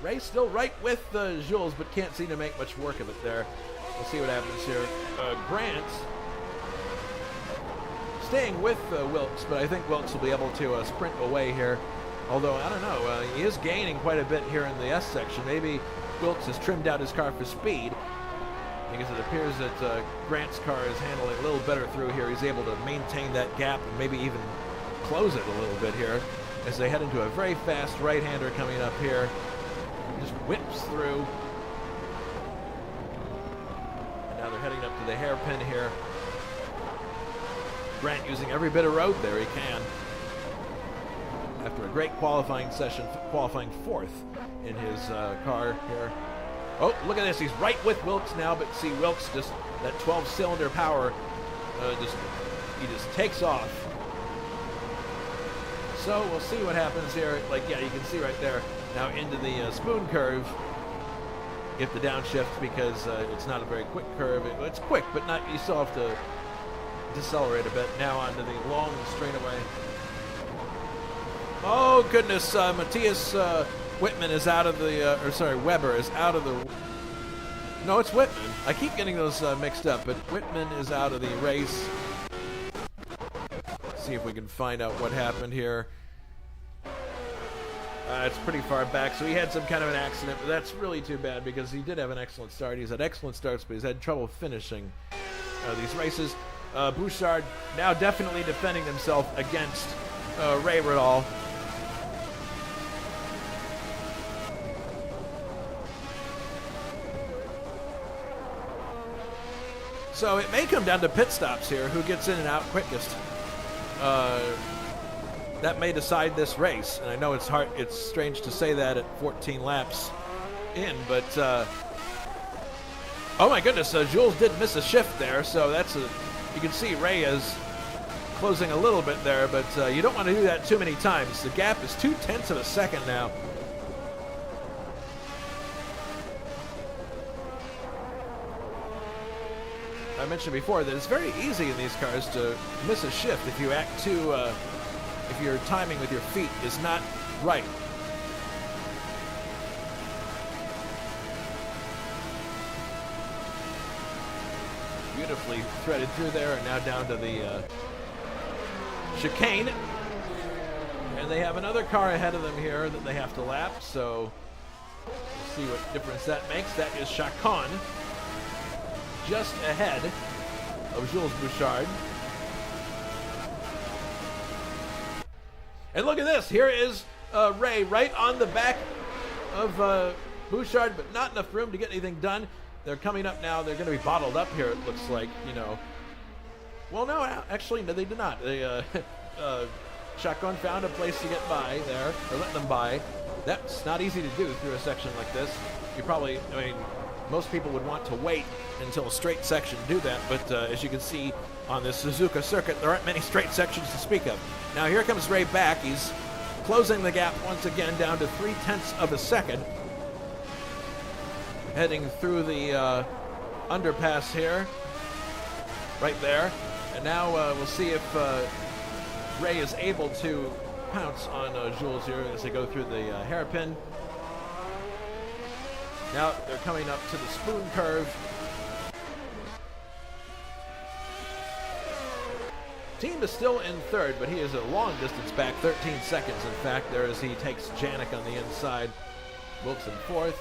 Ray still right with Jules, but can't seem to make much work of it there. We'll see what happens here. Grant staying with Wilkes, but I think Wilkes will be able to sprint away here. Although, I don't know, he is gaining quite a bit here in the S section. Maybe Wilkes has trimmed out his car for speed, because it appears that Grant's car is handling a little better through here. He's able to maintain that gap and maybe even close it a little bit here as they head into a very fast right-hander coming up here. Just whips through. And now they're heading up to the hairpin here. Grant using every bit of road there he can. After a great qualifying session, qualifying 4th in his car here. Oh, look at this. He's right with Wilkes now, but see Wilkes just, that 12-cylinder power, he just takes off. So we'll see what happens here. Like, yeah, you can see right there now into the spoon curve. If the downshift, because it's not a very quick curve. It's quick, but not. You still have to decelerate a bit. Now onto the long straightaway. Oh goodness, Matthias Whitman is out of the, Weber is out of the. No, it's Whitman. I keep getting those mixed up, but Whitman is out of the race. See if we can find out what happened here. It's pretty far back, so he had some kind of an accident, but that's really too bad because he did have an excellent start. He's had excellent starts, but he's had trouble finishing these races. Bouchard now definitely defending himself against Ray Riddall. So it may come down to pit stops here, who gets in and out quickest. That may decide this race, and I know it's strange to say that at 14 laps in, but oh my goodness, Jules did miss a shift there, so you can see Ray is closing a little bit there, but you don't want to do that too many times. The gap is 0.2 of a second now. I mentioned before that it's very easy in these cars to miss a shift if you act too, if your timing with your feet is not right. Beautifully threaded through there, and now down to the chicane. And they have another car ahead of them here that they have to lap, so we'll see what difference that makes. That is Chacon, just ahead of Jules Bouchard. And look at this. Here is Ray right on the back of Bouchard, but not enough room to get anything done. They're coming up now. They're going to be bottled up here, it looks like, you know. Well, no, actually, no, they did not. They, Chacon found a place to get by there, or let them by. That's not easy to do through a section like this. You probably, I mean, most people would want to wait until a straight section to do that, but as you can see on this Suzuka circuit, there aren't many straight sections to speak of. Now here comes Ray back. He's closing the gap once again down to 0.3 of a second. Heading through the underpass here, right there. And now we'll see if Ray is able to pounce on Jules here as they go through the hairpin. Now they're coming up to the spoon curve. Team is still in third, but he is a long distance back, 13 seconds in fact, there as he takes Janik on the inside. Wilson fourth,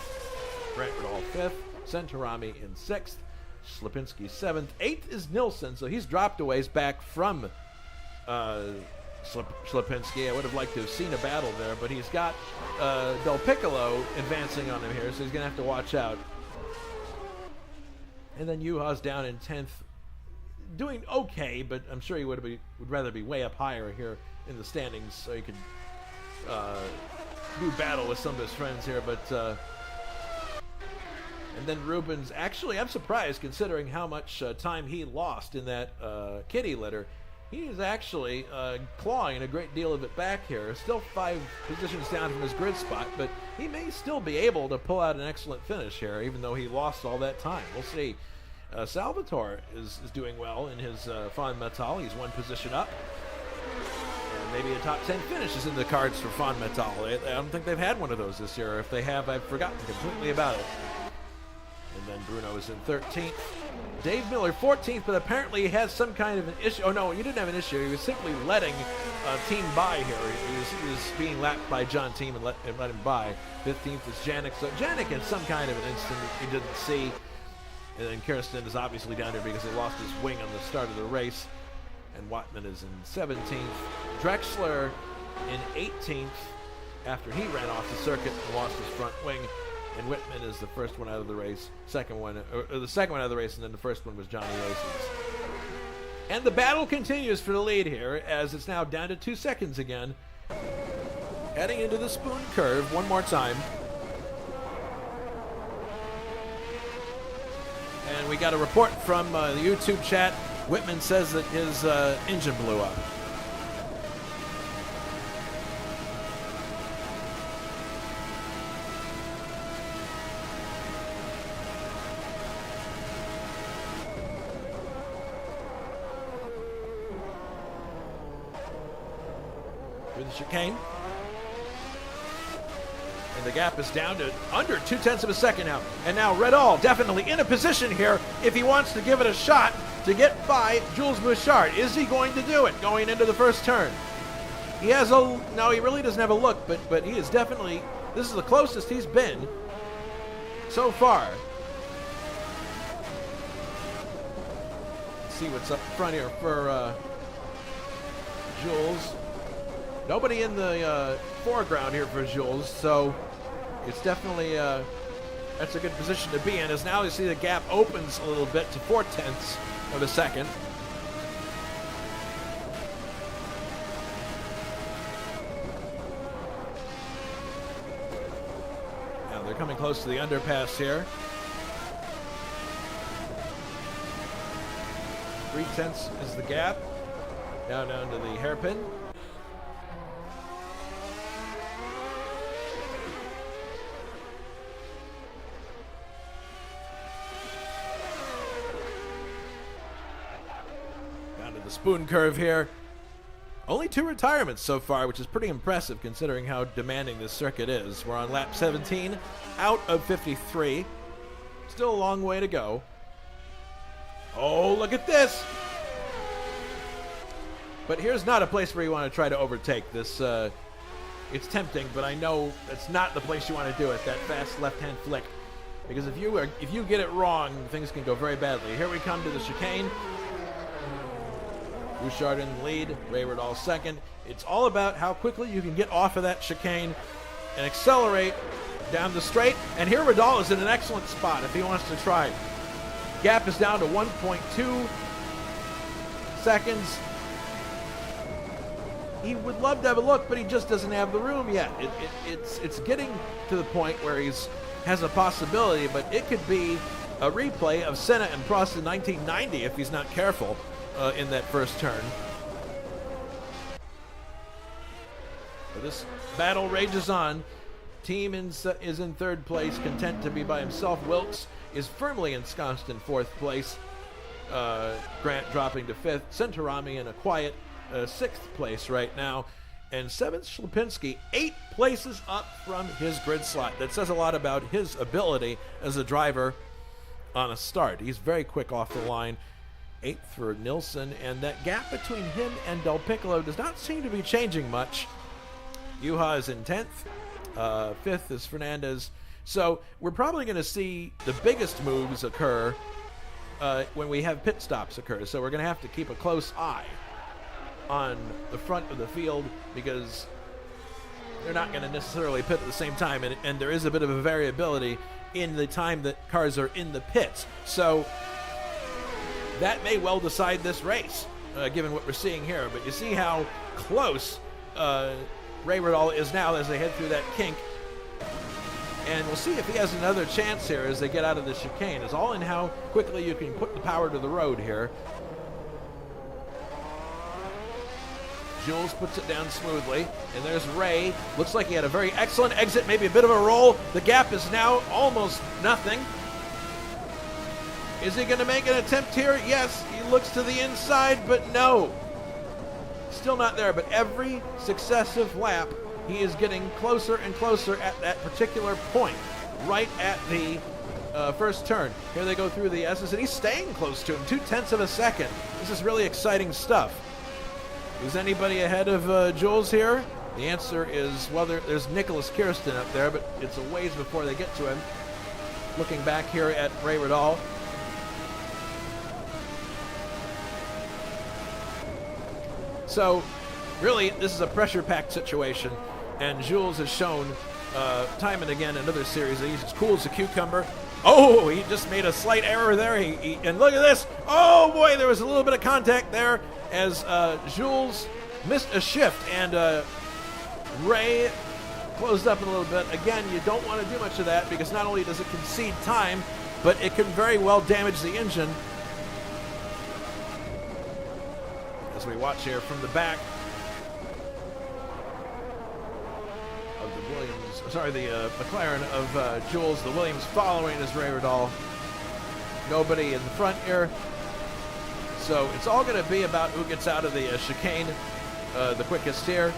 Grant Riddall fifth, Centorami in sixth, Slipinski seventh, eighth is Nilsson, so he's dropped a ways back from Slipinski. I would have liked to have seen a battle there, but he's got Del Piccolo advancing on him here, so he's going to have to watch out. And then Juha's down in 10th, doing okay, but I'm sure he would rather be way up higher here in the standings, so he could do battle with some of his friends here, but and then Rubens, actually, I'm surprised considering how much time he lost in that kitty litter. He is actually clawing a great deal of it back here. Still 5 positions down from his grid spot, but he may still be able to pull out an excellent finish here, even though he lost all that time. We'll see. Salvatore is doing well in his Fond Metal. He's 1 position up. And maybe a top 10 finish is in the cards for Fond Metal. I don't think they've had one of those this year. If they have, I've forgotten completely about it. And then Bruno is in 13th. Dave Miller 14th, but apparently he has some kind of an issue. Oh no, he didn't have an issue. He was simply letting Team by here. He was being lapped by John Team and let him by. 15th is Janik. So Janik had some kind of an incident he didn't see. And then Kirsten is obviously down here because he lost his wing on the start of the race. And Wattman is in 17th. Drexler in 18th after he ran off the circuit and lost his front wing. And Whitman is the first one out of the race, the second one out of the race, and then the first one was Johnny Oceans. And the battle continues for the lead here, as it's now down to 2 seconds again. Heading into the spoon curve one more time. And we got a report from the YouTube chat. Whitman says that his engine blew up. The chicane, and the gap is down to under 0.2 of a second now. And now Redall definitely in a position here if he wants to give it a shot to get by Jules Bouchard. Is he going to do it going into the first turn? He has a no, he really doesn't have a look, but he is definitely, this is the closest he's been so far. Let's see what's up front here for Jules. Nobody in the foreground here for Jules, so it's definitely that's a good position to be in. As now you see the gap opens a little bit to 0.4 of a second. Now they're coming close to the underpass here. 0.3 is the gap. Down to the hairpin. Spoon curve here. Only 2 retirements so far, which is pretty impressive considering how demanding this circuit is. We're on lap 17 out of 53. Still a long way to go. Oh, look at this. But here's not a place where you want to try to overtake this. It's tempting, but I know that's not the place you want to do it, that fast left-hand flick. Because if you get it wrong, things can go very badly. Here we come to the chicane. Bouchard in the lead, Rayward second. It's all about how quickly you can get off of that chicane and accelerate down the straight. And here Redall is in an excellent spot if he wants to try. Gap is down to 1.2 seconds. He would love to have a look, but he just doesn't have the room yet. It's getting to the point where has a possibility, but it could be a replay of Senna and Prost in 1990 if he's not careful. In that first turn. But this battle rages on. Team is in 3rd place, content to be by himself. Wilkes is firmly ensconced in 4th place. Grant dropping to 5th. Centorami in a quiet 6th place right now. And 7th, Schlapinski, 8 places up from his grid slot. That says a lot about his ability as a driver on a start. He's very quick off the line. 8th for Nilsson, and that gap between him and Del Piccolo does not seem to be changing much. Juha is in 10th. 5th is Fernandez. So we're probably going to see the biggest moves occur when we have pit stops occur. So we're going to have to keep a close eye on the front of the field because they're not going to necessarily pit at the same time, and there is a bit of a variability in the time that cars are in the pits. So that may well decide this race, given what we're seeing here. But you see how close Ray Riddle is now as they head through that kink. And we'll see if he has another chance here as they get out of the chicane. It's all in how quickly you can put the power to the road here. Jules puts it down smoothly, and there's Ray. Looks like he had a very excellent exit, maybe a bit of a roll. The gap is now almost nothing. Is he going to make an attempt here? Yes, he looks to the inside, but no. Still not there, but every successive lap, he is getting closer and closer at that particular point, right at the first turn. Here they go through the S's, and he's staying close to him, 0.2 of a second. This is really exciting stuff. Is anybody ahead of Jules here? The answer is, well, there's Nicholas Kirsten up there, but it's a ways before they get to him. Looking back here at Ray Riddle. So, really, this is a pressure-packed situation, and Jules has shown time and again in other series that he's as cool as a cucumber. Oh, he just made a slight error there. And look at this. Oh, boy, there was a little bit of contact there as Jules missed a shift, and Ray closed up a little bit. Again, you don't want to do much of that because not only does it concede time, but it can very well damage the engine. As we watch here from the back of the McLaren of Jules, the Williams following is Ray Riddle. Nobody in the front here. So it's all going to be about who gets out of the chicane the quickest here.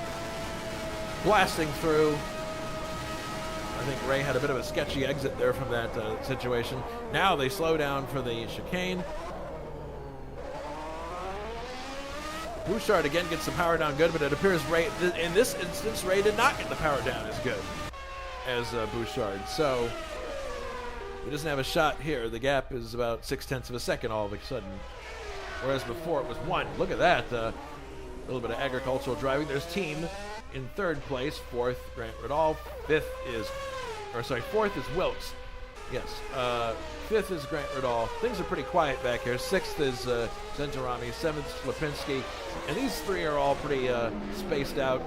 Blasting through. I think Ray had a bit of a sketchy exit there from that situation. Now they slow down for the chicane. Bouchard again gets the power down good, but it appears Ray, in this instance, Ray did not get the power down as good as Bouchard. So he doesn't have a shot here. The gap is about 0.6 of a second all of a sudden, whereas before it was 1. Look at that. A little bit of agricultural driving. There's team in third place. Fourth, Grant Riddle. Fourth is Wilkes. Yes. Fifth is Grant Riddle. Things are pretty quiet back here. Sixth is Zentarami. Seventh, Lipinski. And these three are all pretty spaced out.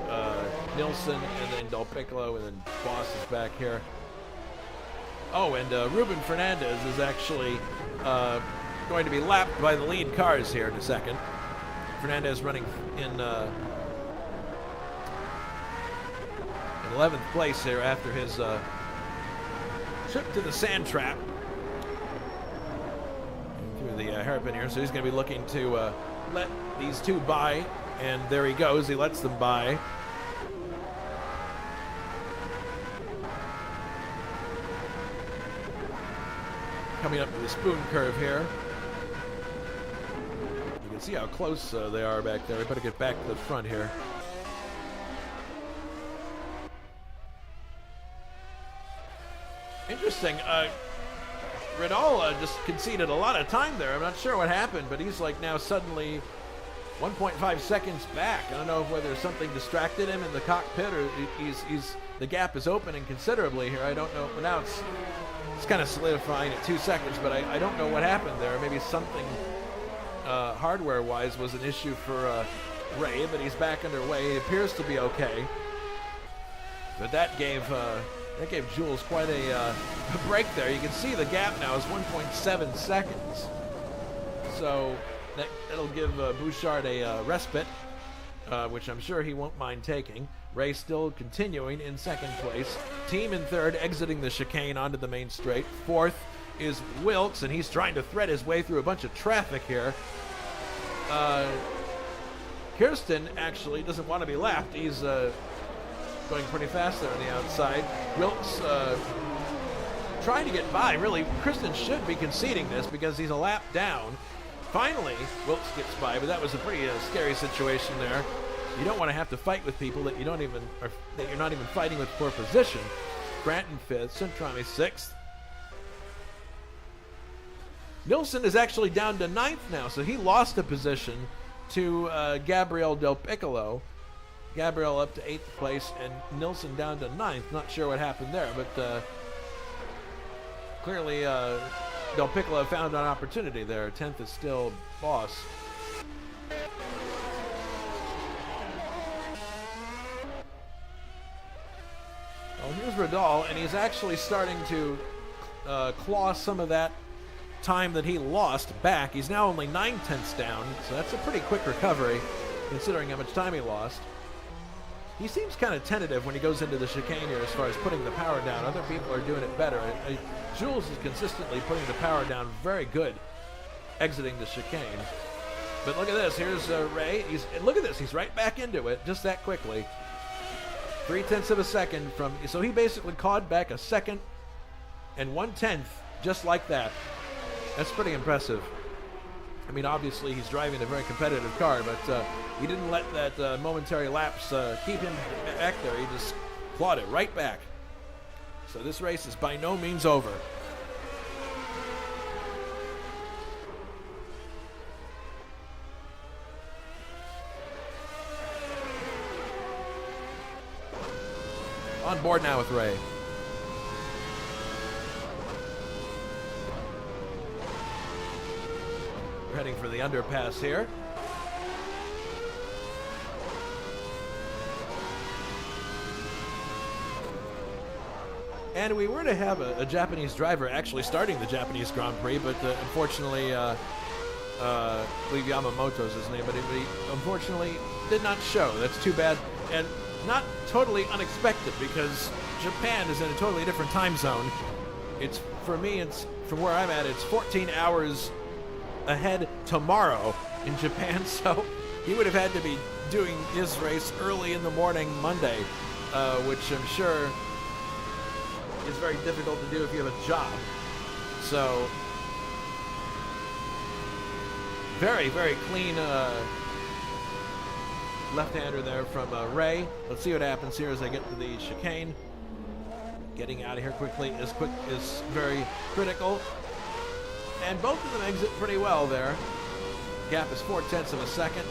Nilsson, and then Del Piccolo, and then Bos is back here. Oh, and Ruben Fernandez is actually going to be lapped by the lead cars here in a second. Fernandez running in 11th place here after his trip to the sand trap through the hairpin here. So he's going to be looking to let these two by, and there he goes. He lets them by. Coming up to the spoon curve here. You can see how close they are back there. We better get back to the front here. Interesting. Riddle just conceded a lot of time there. I'm not sure what happened, but he's like now suddenly 1.5 seconds back. I don't know whether something distracted him in the cockpit or the gap is opening considerably here. I don't know. But now it's kind of solidifying at 2 seconds, but I don't know what happened there. Maybe something hardware-wise was an issue for Ray, but he's back underway. He appears to be okay. But that gave Jules quite a break there. You can see the gap now is 1.7 seconds. So that'll give Bouchard a respite, which I'm sure he won't mind taking. Ray still continuing in second place. Team in third, exiting the chicane onto the main straight. Fourth is Wilkes, and he's trying to thread his way through a bunch of traffic here. Kirsten actually doesn't want to be lapped. He's going pretty fast there on the outside. Wilkes trying to get by. Really, Kirsten should be conceding this because he's a lap down. Finally, Wilkes gets by, but that was a pretty scary situation there. You don't want to have to fight with people that you're not even fighting with for position. Granton fifth, Centrami sixth. Nilsson is actually down to ninth now, so he lost a position to Gabriel Del Piccolo. Gabriel up to 8th place and Nilsson down to 9th. Not sure what happened there, but clearly Del Piccolo found an opportunity there. 10th is still Bos. Radal, and he's actually starting to claw some of that time that he lost back. He's now only 9/10 down, so that's a pretty quick recovery considering how much time he lost. He seems kind of tentative when he goes into the chicane here as far as putting the power down. Other people are doing it better. Jules is consistently putting the power down very good, exiting the chicane. But look at this. Here's Ray. Look at this. He's right back into it just that quickly. 0.3 of a second from... So he basically clawed back a second and 1/10 just like that. That's pretty impressive. I mean, obviously he's driving a very competitive car, but he didn't let that momentary lapse keep him back there. He just clawed it right back. So this race is by no means over. On board now with Ray. We're heading for the underpass here. And we were to have a Japanese driver actually starting the Japanese Grand Prix, but unfortunately, I believe Yamamoto's his name, but he unfortunately did not show. That's too bad. And not totally unexpected because Japan is in a totally different time zone. It's, for me, it's from where I'm at, it's 14 hours ahead tomorrow in Japan, so he would have had to be doing his race early in the morning Monday, which I'm sure is very difficult to do if you have a job. So, very, very clean left-hander there from Ray. Let's see what happens here as I get to the chicane. Getting out of here quick is very critical. And both of them exit pretty well there. Gap is 0.4 of a second.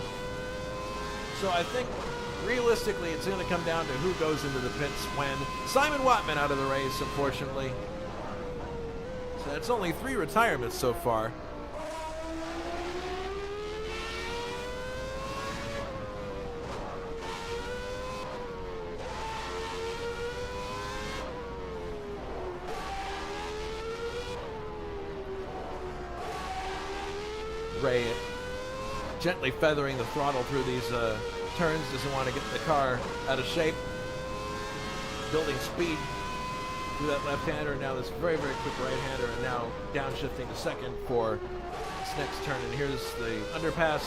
So I think realistically it's going to come down to who goes into the pits when. Simon Wattman out of the race, unfortunately. So that's only 3 retirements so far. Ray gently feathering the throttle through these turns, doesn't want to get the car out of shape. Building speed through that left-hander, now this very, very quick right-hander, and now downshifting to second for this next turn. And here's the underpass.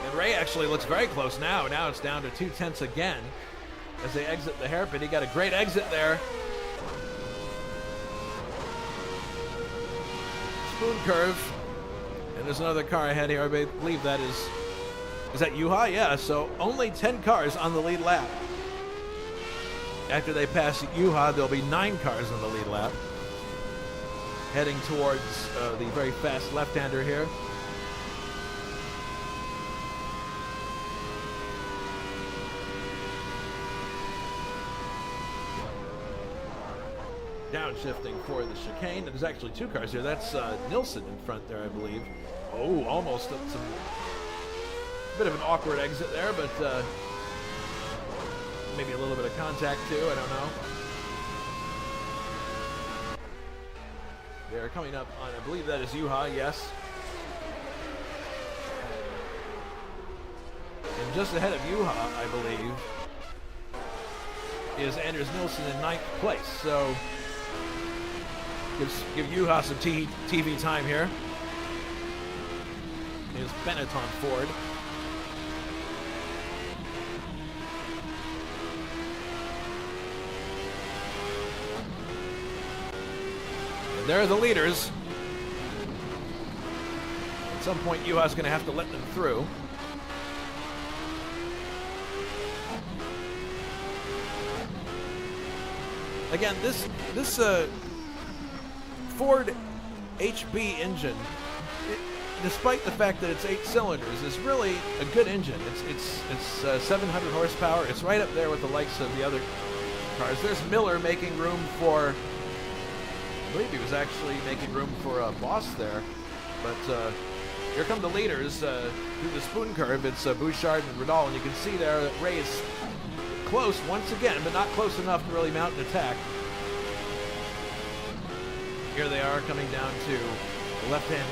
And Ray actually looks very close now. Now it's down to 0.2 again. As they exit the hairpin, he got a great exit there. Spoon curve. And there's another car ahead here. I believe that is that Juha? Yeah, so only 10 cars on the lead lap. After they pass Juha, there'll be 9 cars on the lead lap. Heading towards the very fast left-hander here. Downshifting for the chicane. There's actually 2 cars here. That's Nilsson in front there, I believe. Oh, almost up some bit of an awkward exit there, but maybe a little bit of contact too. I don't know. They're coming up on, I believe that is Juha, yes. And just ahead of Juha, I believe, is Anders Nilsson in 9th place. So give Juha some TV time here. Is Benetton Ford. And there are the leaders. At some point, Juha's going to have to let them through. Again, this Ford HB engine, despite the fact that it's 8 cylinders, is really a good engine. It's 700 horsepower. It's right up there with the likes of the other cars. There's Miller making room for, I believe he was actually making room for Bos there, but here come the leaders through the spoon curve. It's Bouchard and Riddle, and you can see there that Ray is close once again, but not close enough to really mount an attack. Here they are coming down to the left-hand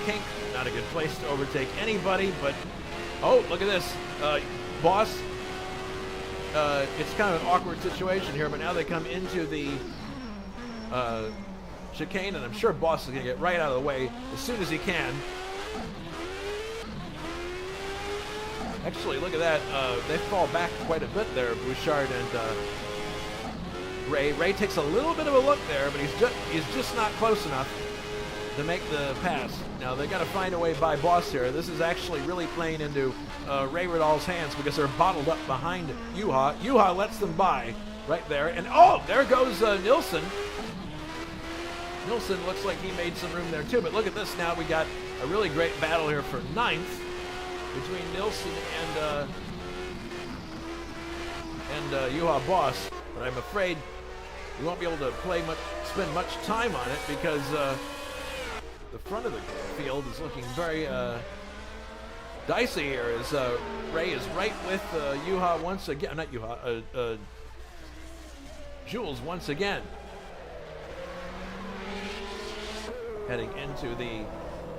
kink. Not a good place to overtake anybody, but oh, look at this. Boss, it's kind of an awkward situation here, but now they come into the chicane, and I'm sure Boss is going to get right out of the way as soon as he can. Actually, look at that. They fall back quite a bit there, Bouchard and Ray. Ray takes a little bit of a look there, but he's just not close enough to make the pass. Now they got to find a way by Boss here. This is actually really playing into Ray Riddle's hands because they're bottled up behind Juha. Juha lets them by right there, and oh, there goes Nilsson. Nilsson looks like he made some room there too, but look at this now. We got a really great battle here for ninth between Nilsson and Juha Bos, but I'm afraid we won't be able to spend much time on it because the front of the field is looking very dicey here as Ray is right with Juha once again. Not Juha, Jules once again. Heading into the...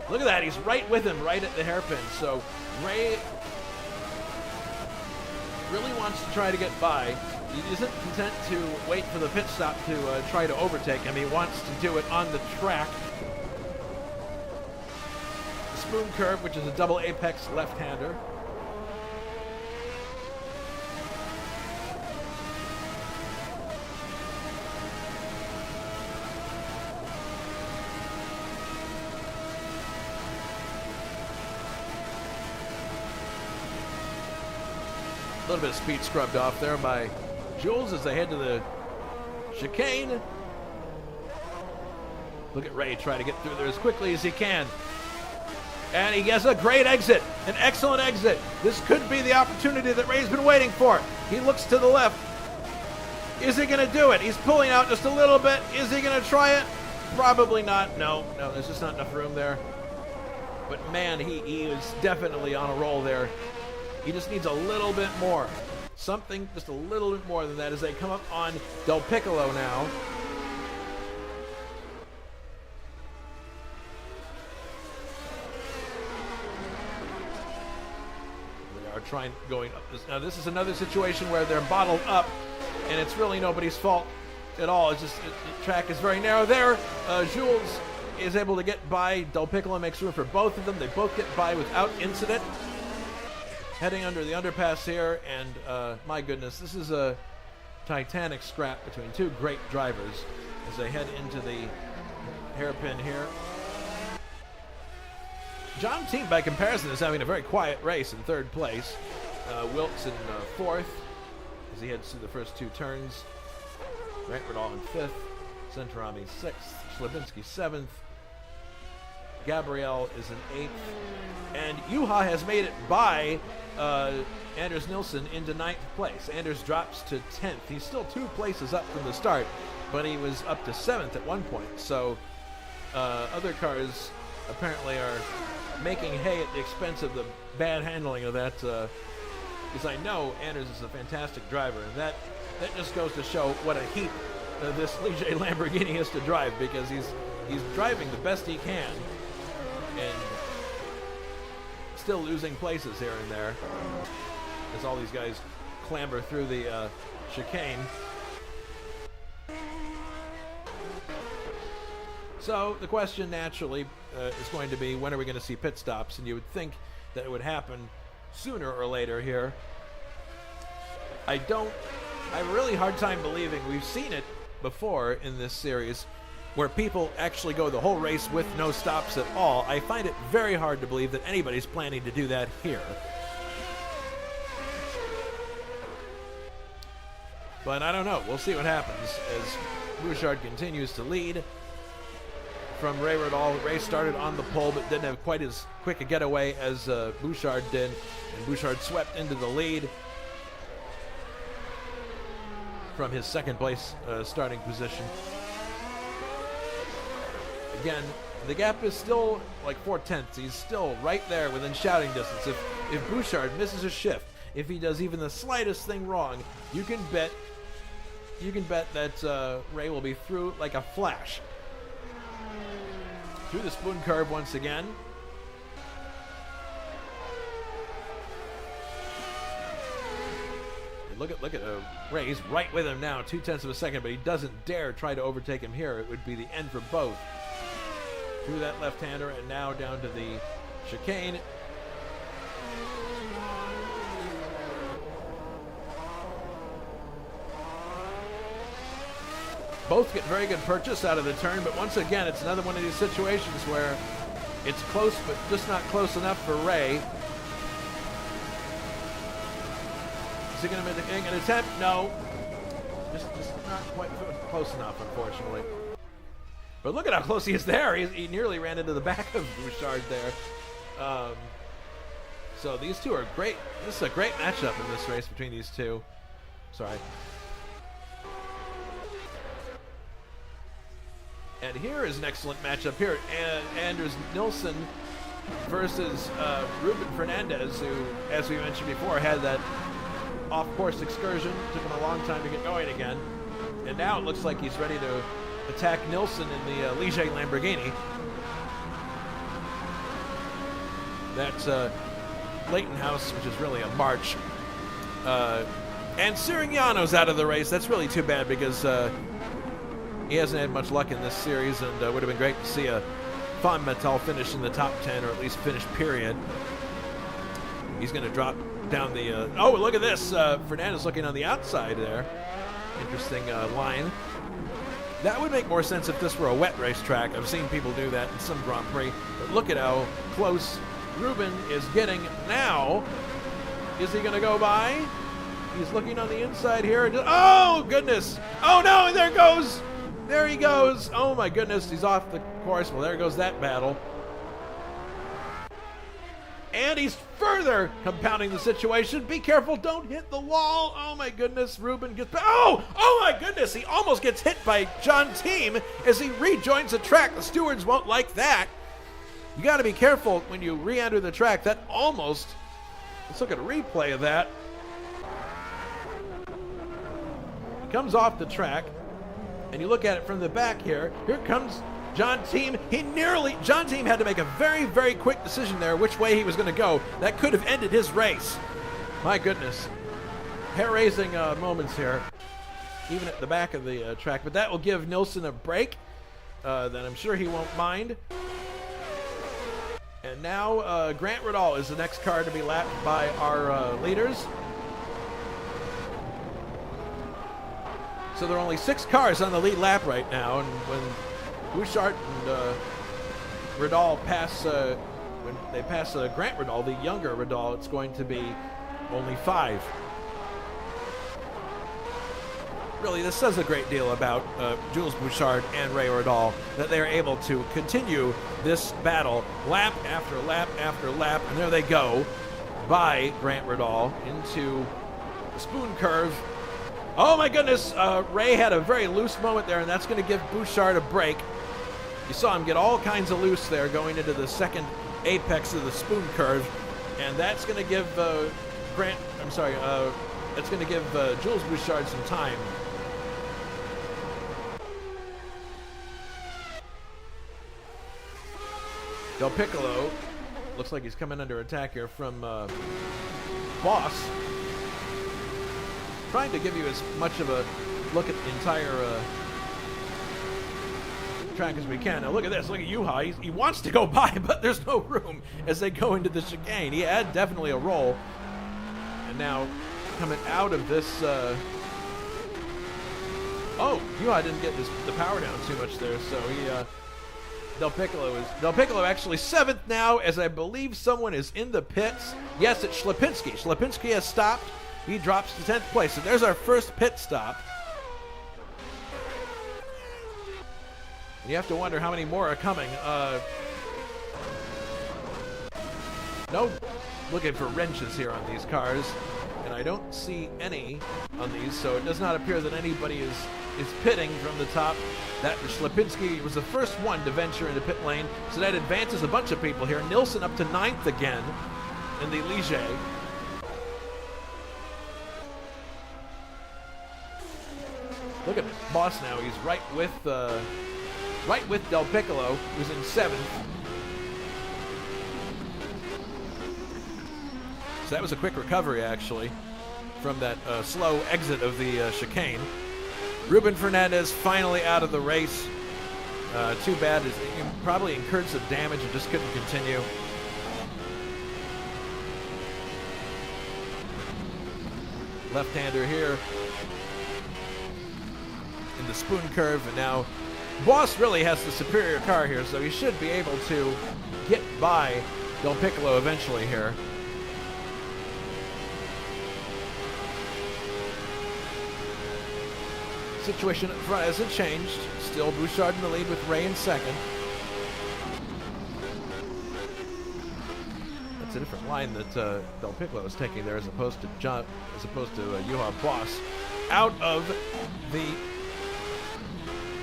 Look at that, he's right with him, right at the hairpin. So Ray really wants to try to get by. He isn't content to wait for the pit stop to try to overtake him. He wants to do it on the track. The spoon curve, which is a double apex left-hander. A little bit of speed scrubbed off there by Jules as they head to the chicane. Look at Ray try to get through there as quickly as he can. And he gets a great exit, an excellent exit. This could be the opportunity that Ray's been waiting for. He looks to the left. Is he going to do it? He's pulling out just a little bit. Is he going to try it? Probably not. No, there's just not enough room there. But man, he is definitely on a roll there. He just needs a little bit more. Something just a little bit more than that as they come up on Del Piccolo now. They are going up this. Now this is another situation where they're bottled up and it's really nobody's fault at all. It's just the track is very narrow there. Jules is able to get by. Del Piccolo makes room for both of them. They both get by without incident. Heading under the underpass here, and my goodness, this is a titanic scrap between two great drivers as they head into the hairpin here. John Team, by comparison, is having a very quiet race in third place. Wilkes in fourth as he heads through the first two turns. Riddle in fifth, Centorami sixth, Slabinski seventh. Gabrielle is in eighth, and Juha has made it by Anders Nilsson into ninth place. Anders drops to 10th. He's still 2 places up from the start, but he was up to 7th at one point. So other cars apparently are making hay at the expense of the bad handling of that, because I know Anders is a fantastic driver, and that just goes to show what a heap this Ligier Lamborghini is to drive, because he's driving the best he can and still losing places here and there as all these guys clamber through the chicane. So the question naturally is going to be, when are we going to see pit stops? And you would think that it would happen sooner or later here. I have a really hard time believing. We've seen it before in this series where people actually go the whole race with no stops at all. I find it very hard to believe that anybody's planning to do that here. But I don't know. We'll see what happens as Bouchard continues to lead from Ray Riddle. Ray started on the pole but didn't have quite as quick a getaway as Bouchard did, and Bouchard swept into the lead from his second place starting position. Again, The gap is still like 4/10. He's still right there within shouting distance. If Bouchard misses a shift, if he does even the slightest thing wrong, you can bet that Ray will be through like a flash. Through the spoon curve once again. And look at Ray. He's right with him now, 0.2 of a second, but he doesn't dare try to overtake him here. It would be the end for both. Through that left-hander, and now down to the chicane. Both get very good purchase out of the turn, but once again, it's another one of these situations where it's close, but just not close enough for Ray. Is he going to make an attempt? No. Just not quite close enough, unfortunately. But look at how close he is there. He nearly ran into the back of Bouchard there. So these two are great. This is a great matchup in this race between these two. Sorry. And here is an excellent matchup here. Anders Nilsson versus Ruben Fernandez, who, as we mentioned before, had that off-course excursion. Took him a long time to get going again. And now it looks like he's ready to attack Nilsson in the Ligier Lamborghini. That's Leighton House, which is really a March. And Sirignano's out of the race. That's really too bad because he hasn't had much luck in this series, and would have been great to see a Fonmetal finish in the top 10, or at least finish period. He's going to drop down the... oh, look at this. Fernandez looking on the outside there. Interesting line. That would make more sense if this were a wet racetrack. I've seen people do that in some Grand Prix. But look at how close Ruben is getting now. Is he going to go by? He's looking on the inside here. Oh, goodness. Oh, no, and there it goes. There he goes. Oh, my goodness. He's off the course. Well, there goes that battle. And he's further compounding the situation. Be careful. Don't hit the wall. Oh, my goodness. Ruben gets... Oh, my goodness. He almost gets hit by John Team as he rejoins the track. The stewards won't like that. You got to be careful when you re-enter the track. That almost... Let's look at a replay of that. He comes off the track, and you look at it from the back here. Here comes John Team. John Team had to make a very, very quick decision there which way he was going to go. That could have ended his race. My goodness. Hair-raising moments here, even at the back of the track. But that will give Nilsson a break that I'm sure he won't mind. And now Grant Riddall is the next car to be lapped by our leaders. So there are only 6 cars on the lead lap right now, and when Bouchard and Riddall pass, when they pass Grant Riddall, the younger Riddall, it's going to be only 5. Really, this says a great deal about Jules Bouchard and Ray Riddall, that they are able to continue this battle lap after lap after lap, and there they go by Grant Riddall into the spoon curve. Oh my goodness, Ray had a very loose moment there, and that's going to give Bouchard a break. You saw him get all kinds of loose there going into the second apex of the spoon curve, and that's going to give that's going to give Jules Bouchard some time. Del Piccolo looks like he's coming under attack here from Boss. Trying to give you as much of a look at the entire track as we can. Now look at this. Look at Juha. He wants to go by, but there's no room as they go into the chicane. He had definitely a roll. And now coming out of this... oh, Juha didn't get the power down too much there, so he... Del Piccolo actually 7th now, as I believe someone is in the pits. Yes, it's Ślepinski. Ślepinski has stopped. He drops to 10th place. So there's our first pit stop. And you have to wonder how many more are coming. No, looking for wrenches here on these cars, and I don't see any on these, so it does not appear that anybody is is pitting from the top. That Lipinski was the first one to venture into pit lane, so that advances a bunch of people here. Nilsson up to 9th again in the Ligier. Look at Bos now. He's right with Del Piccolo, who's in 7th. So that was a quick recovery, actually, from that slow exit of the chicane. Ruben Fernandez finally out of the race. Too bad. He probably incurred some damage and just couldn't continue. Left-hander here in the spoon curve, and now Bos really has the superior car here, so he should be able to get by Del Piccolo eventually here. Situation up front hasn't changed. Still Bouchard in the lead with Ray in 2nd. That's a different line that Del Piccolo is taking there, as opposed to Juha Bos. Out of the.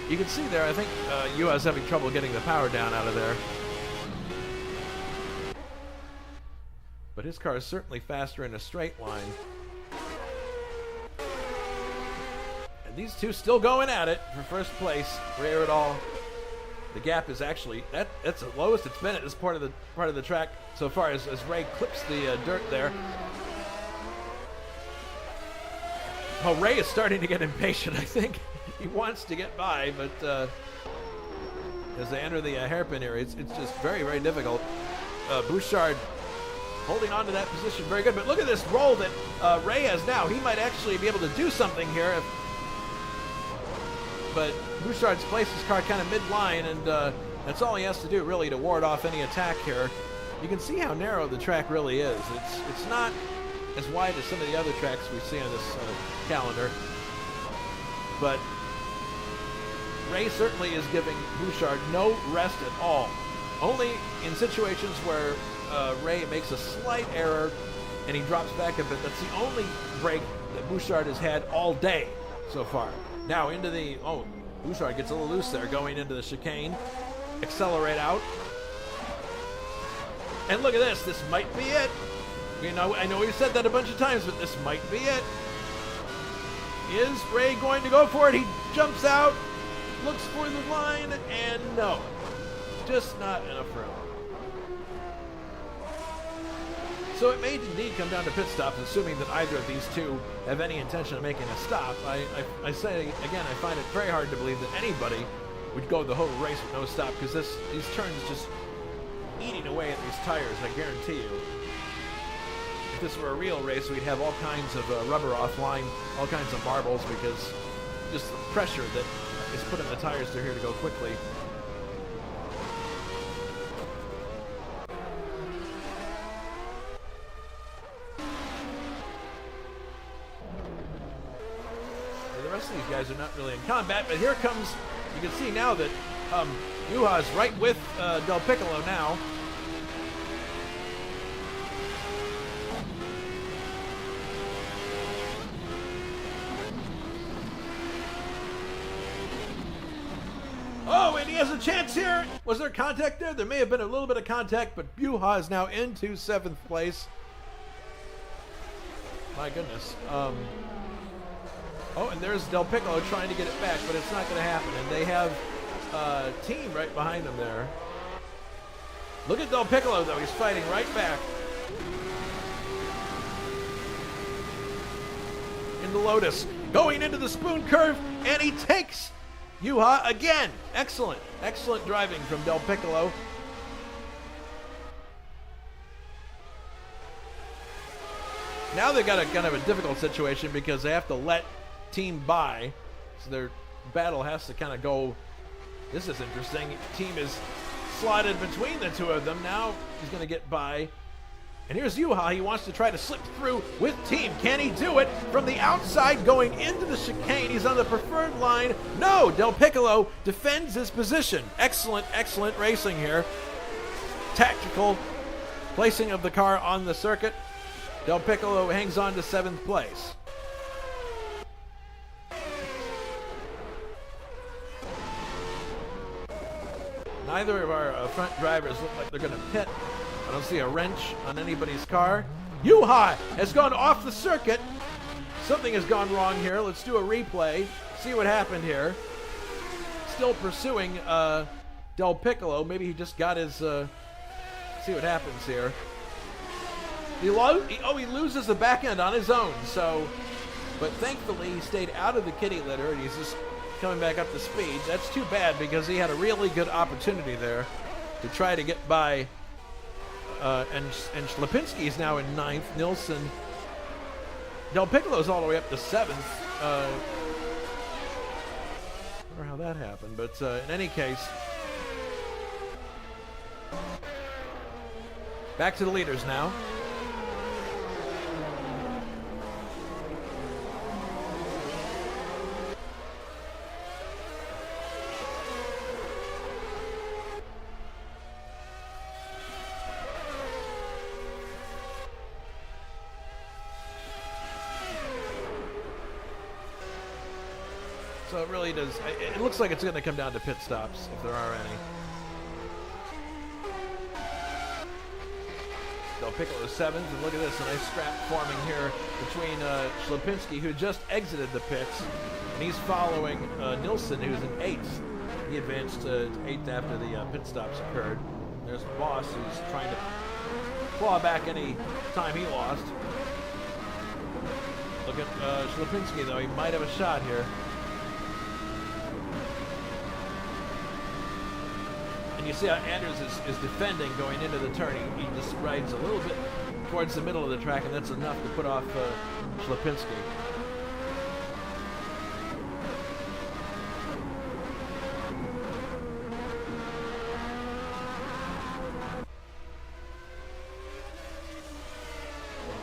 You can see there. I think Juha's having trouble getting the power down out of there. But his car is certainly faster in a straight line. These two still going at it for first place. Ray Riddall. The gap is actually that's the lowest it's been at this part of the track so far as Ray clips the dirt there. Oh, Ray is starting to get impatient. I think he wants to get by, but as they enter the hairpin area, it's just very, very difficult. Bouchard holding on to that position very good, but look at this roll that Ray has now. He might actually be able to do something here but Bouchard's placed his car kind of mid-line, and that's all he has to do, really, to ward off any attack here. You can see how narrow the track really is. It's not as wide as some of the other tracks we see on this calendar, but Ray certainly is giving Bouchard no rest at all. Only in situations where Ray makes a slight error and he drops back a bit. That's the only break that Bouchard has had all day so far. Now into the, Bouchard gets a little loose there going into the chicane. Accelerate out. And look at this. This might be it. You know, I know we've said that a bunch of times, but this might be it. Is Ray going to go for it? He jumps out, looks for the line, and no. Just not enough room. So it may indeed come down to pit stops, assuming that either of these two have any intention of making a stop. I say, again, I find it very hard to believe that anybody would go the whole race with no stop, because these turns just eating away at these tires, I guarantee you. If this were a real race, we'd have all kinds of rubber offline, all kinds of marbles, because just the pressure that is put on the tires, they're here to go quickly. These guys are not really in combat, but here comes, you can see now that Juha's right with Del Piccolo now. Oh, and he has a chance here. Was there contact there? There may have been a little bit of contact, but Juha is now into 7th place. My goodness. Oh, and there's Del Piccolo trying to get it back, but it's not going to happen. And they have a team right behind them there. Look at Del Piccolo, though. He's fighting right back. In the Lotus. Going into the spoon curve, and he takes Juha again. Excellent. Excellent driving from Del Piccolo. Now they've got a kind of a difficult situation because they have to let team by, so their battle has to kind of go. This is interesting. Team is slotted between the two of them. Now he's going to get by, and here's Juha. He wants to try to slip through with team. Can he do it from the outside going into the chicane? He's on the preferred line. No, Del Piccolo defends his position. Excellent racing here. Tactical placing of the car on the circuit. Del Piccolo hangs on to 7th place. Neither of our front drivers look like they're going to pit. I don't see a wrench on anybody's car. Juha has gone off the circuit. Something has gone wrong here. Let's do a replay. See what happened here. Still pursuing Del Piccolo. Maybe he just got his... see what happens here. He loses the back end on his own. So, but thankfully he stayed out of the kitty litter and he's just coming back up to speed. That's too bad because he had a really good opportunity there to try to get by. And Schlapinski is now in 9th. Nilsson. Del Piccolo's all the way up to 7th. I wonder how that happened, but in any case, back to the leaders now. So it really does. It looks like it's going to come down to pit stops, if there are any. Del Piccolo 7th, and look at this, a nice scrap forming here between Schlapinski, who just exited the pits, and he's following Nilsson, who's in 8th. He advanced to 8th after the pit stops occurred. There's Bos, who's trying to claw back any time he lost. Look at Schlapinski, though. He might have a shot here. And you see how Anders is defending going into the turn. He just rides a little bit towards the middle of the track, and that's enough to put off Schlapinski.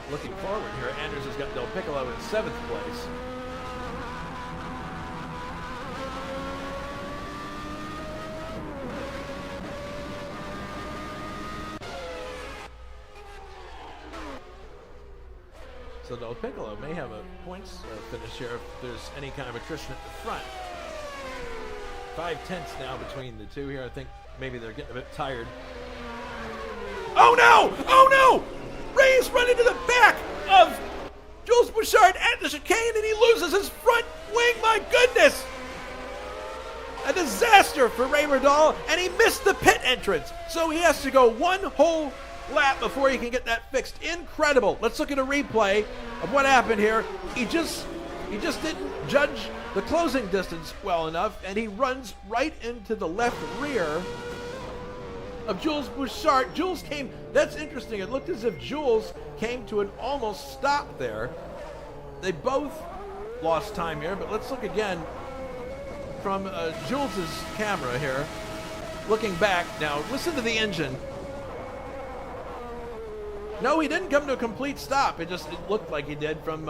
Looking forward here, Anders has got Del Piccolo in 7th place. So Del Piccolo may have a points finish here if there's any kind of attrition at the front. 5/10 now between the two here. I think maybe they're getting a bit tired. Oh no! Oh no! Ray's run into the back of Jules Bouchard at the chicane and he loses his front wing. My goodness! A disaster for Ray Radal, and he missed the pit entrance. So he has to go one whole lap before he can get that fixed. Incredible. Let's look at a replay of what happened here. He just didn't judge the closing distance well enough, and he runs right into the left rear of Jules Bouchard. Jules came, that's interesting. It looked as if Jules came to an almost stop there. They both lost time here, but let's look again from Jules's camera here. Looking back now, listen to the engine. No, he didn't come to a complete stop. It looked like he did from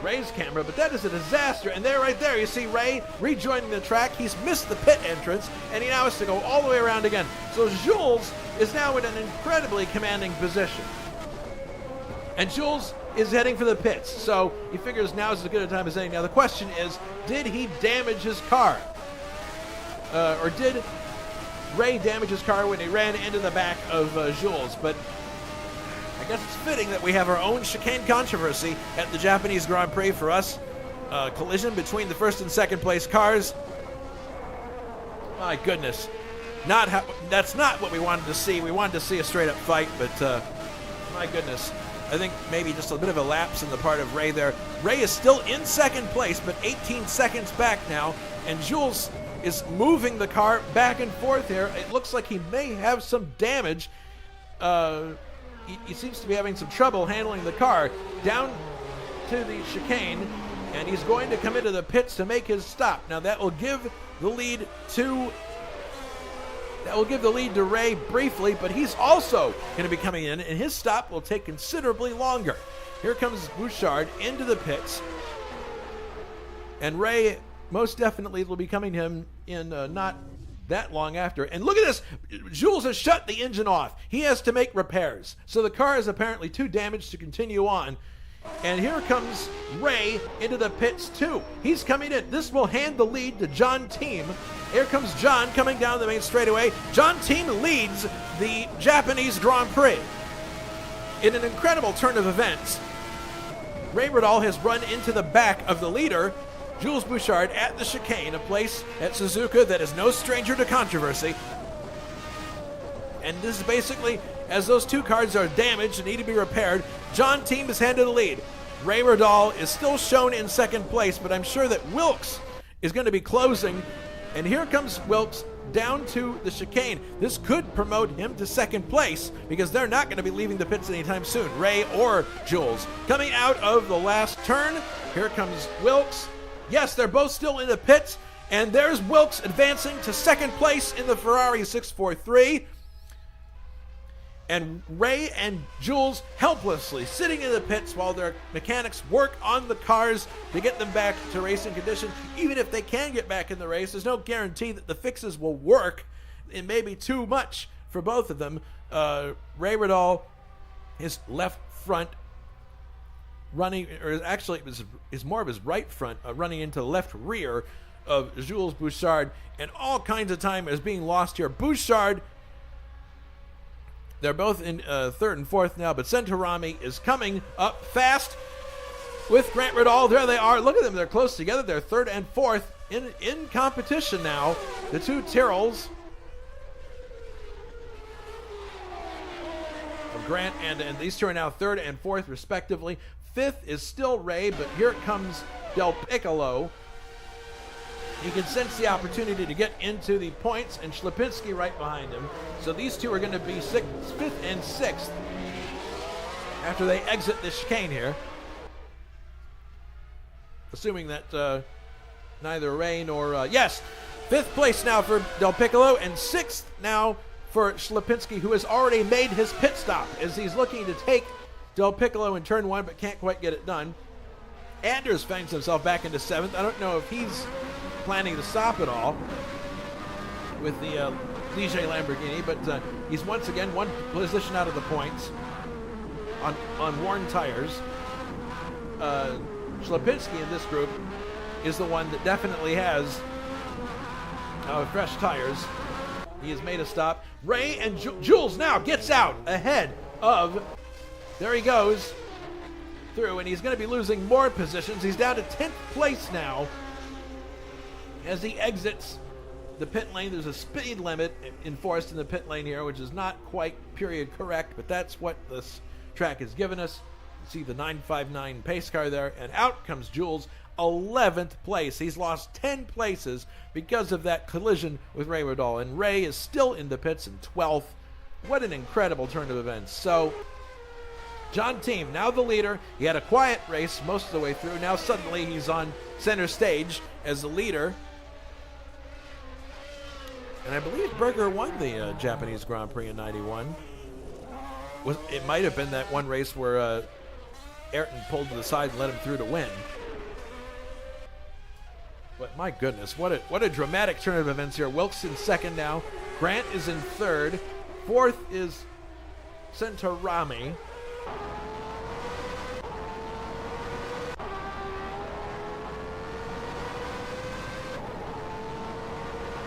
Ray's camera, but that is a disaster. And there, right there, you see Ray rejoining the track. He's missed the pit entrance, and he now has to go all the way around again. So Jules is now in an incredibly commanding position. And Jules is heading for the pits, so he figures now is as good a time as any. Now the question is, did he damage his car? Or did Ray damage his car when he ran into the back of Jules? But I guess it's fitting that we have our own chicane controversy at the Japanese Grand Prix for us. Collision between the first and second place cars. My goodness. That's not what we wanted to see. We wanted to see a straight up fight, but my goodness. I think maybe just a bit of a lapse in the part of Ray there. Ray is still in second place, but 18 seconds back now, and Jules is moving the car back and forth here. It looks like he may have some damage. He seems to be having some trouble handling the car down to the chicane, and he's going to come into the pits to make his stop. Now that will give the lead to Ray briefly, but he's also going to be coming in, and his stop will take considerably longer. Here comes Bouchard into the pits, and Ray most definitely will be coming him in not that long after. And look at this. Jules has shut the engine off. He has to make repairs. So the car is apparently too damaged to continue on. And here comes Ray into the pits too. He's coming in. This will hand the lead to John Team. Here comes John coming down the main straightaway. John Team leads the Japanese Grand Prix. In an incredible turn of events, Ray Riddall has run into the back of the leader, Jules Bouchard, at the chicane, a place at Suzuka that is no stranger to controversy. And this is basically, as those two cars are damaged and need to be repaired, John Team is handed the lead. Ray Riddall is still shown in second place, but I'm sure that Wilkes is going to be closing. And here comes Wilkes down to the chicane. This could promote him to second place because they're not going to be leaving the pits anytime soon, Ray or Jules. Coming out of the last turn, here comes Wilkes. Yes, they're both still in the pits, and there's Wilkes advancing to second place in the Ferrari 643. And Ray and Jules helplessly sitting in the pits while their mechanics work on the cars to get them back to racing condition. Even if they can get back in the race, there's no guarantee that the fixes will work. It may be too much for both of them. Ray Riddall, his left front running, or actually it was more of his right front running into the left rear of Jules Bouchard, and all kinds of time is being lost here. Bouchard, they're both in third and fourth now, but Centorami is coming up fast with Grant Riddall. There they are. Look at them. They're close together. They're third and fourth in competition now. The two Tyrrells, Grant and these two are now third and fourth respectively. Fifth is still Ray, but here comes Del Piccolo. You can sense the opportunity to get into the points, and Schlapinski right behind him. So these two are going to be fifth and sixth after they exit the chicane here. Assuming that neither Ray nor... yes! Fifth place now for Del Piccolo, and sixth now for Schlapinski, who has already made his pit stop as he's looking to take Del Piccolo in turn one, but can't quite get it done. Anders finds himself back into seventh. I don't know if he's planning to stop it all with the Ligier Lamborghini, but he's once again one position out of the points on worn tires. Schlapinski in this group is the one that definitely has fresh tires. He has made a stop. Ray and Jules now gets out ahead of, there he goes through, and he's going to be losing more positions. He's down to 10th place now. As he exits the pit lane, there's a speed limit enforced in the pit lane here, which is not quite period correct, but that's what this track has given us. You see the 959 pace car there, and out comes Jules, 11th place. He's lost 10 places because of that collision with Ray Riddall, and Ray is still in the pits in 12th. What an incredible turn of events. So, John Team, now the leader. He had a quiet race most of the way through. Now suddenly he's on center stage as the leader. And I believe Berger won the Japanese Grand Prix in '91. It might have been that one race where Ayrton pulled to the side and let him through to win. But my goodness, what a dramatic turn of events here. Wilkes in second now. Grant is in third. Fourth is Centorami.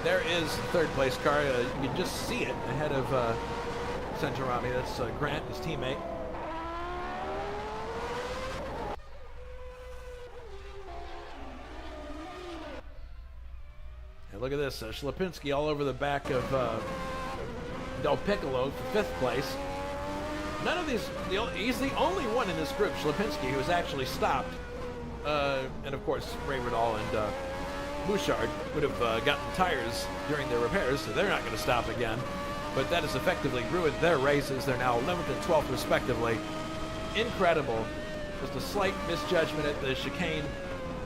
There is the third place car. You can just see it ahead of Centorami. That's Grant, his teammate. And look at this. Schlapinski all over the back of Del Piccolo for fifth place. None of these, he's the only one in this group, Schlapinski, who has actually stopped. And of course, Ray Riddall and Bouchard would have gotten tires during their repairs, so they're not going to stop again. But that has effectively ruined their races. They're now 11th and 12th respectively. Incredible. Just a slight misjudgment at the chicane.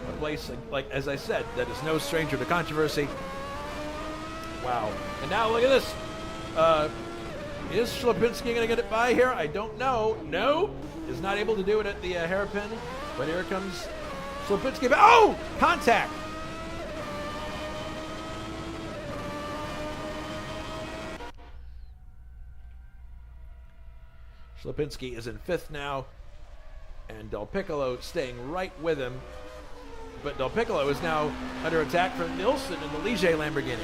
A place, like as I said, that is no stranger to controversy. Wow. And now look at this. Is Schlapinski going to get it by here? I don't know. No. Is not able to do it at the hairpin. But here comes Schlapinski. Oh! Contact! Schlapinski is in fifth now. and Del Piccolo staying right with him. But Del Piccolo is now under attack from Nilsson in the Ligier Lamborghini.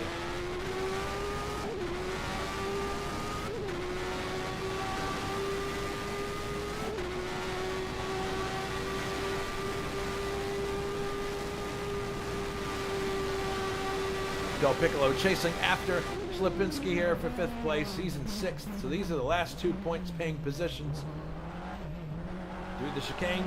Del Piccolo chasing after Slipinski here for 5th place. He's in 6th, so these are the last 2 points paying positions. Through the chicane.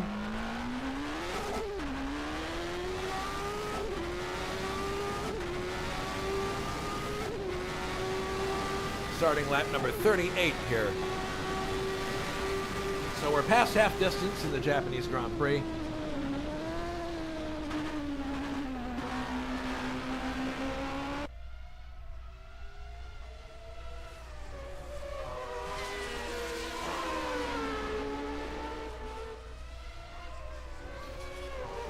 Starting lap number 38 here. So we're past half distance in the Japanese Grand Prix.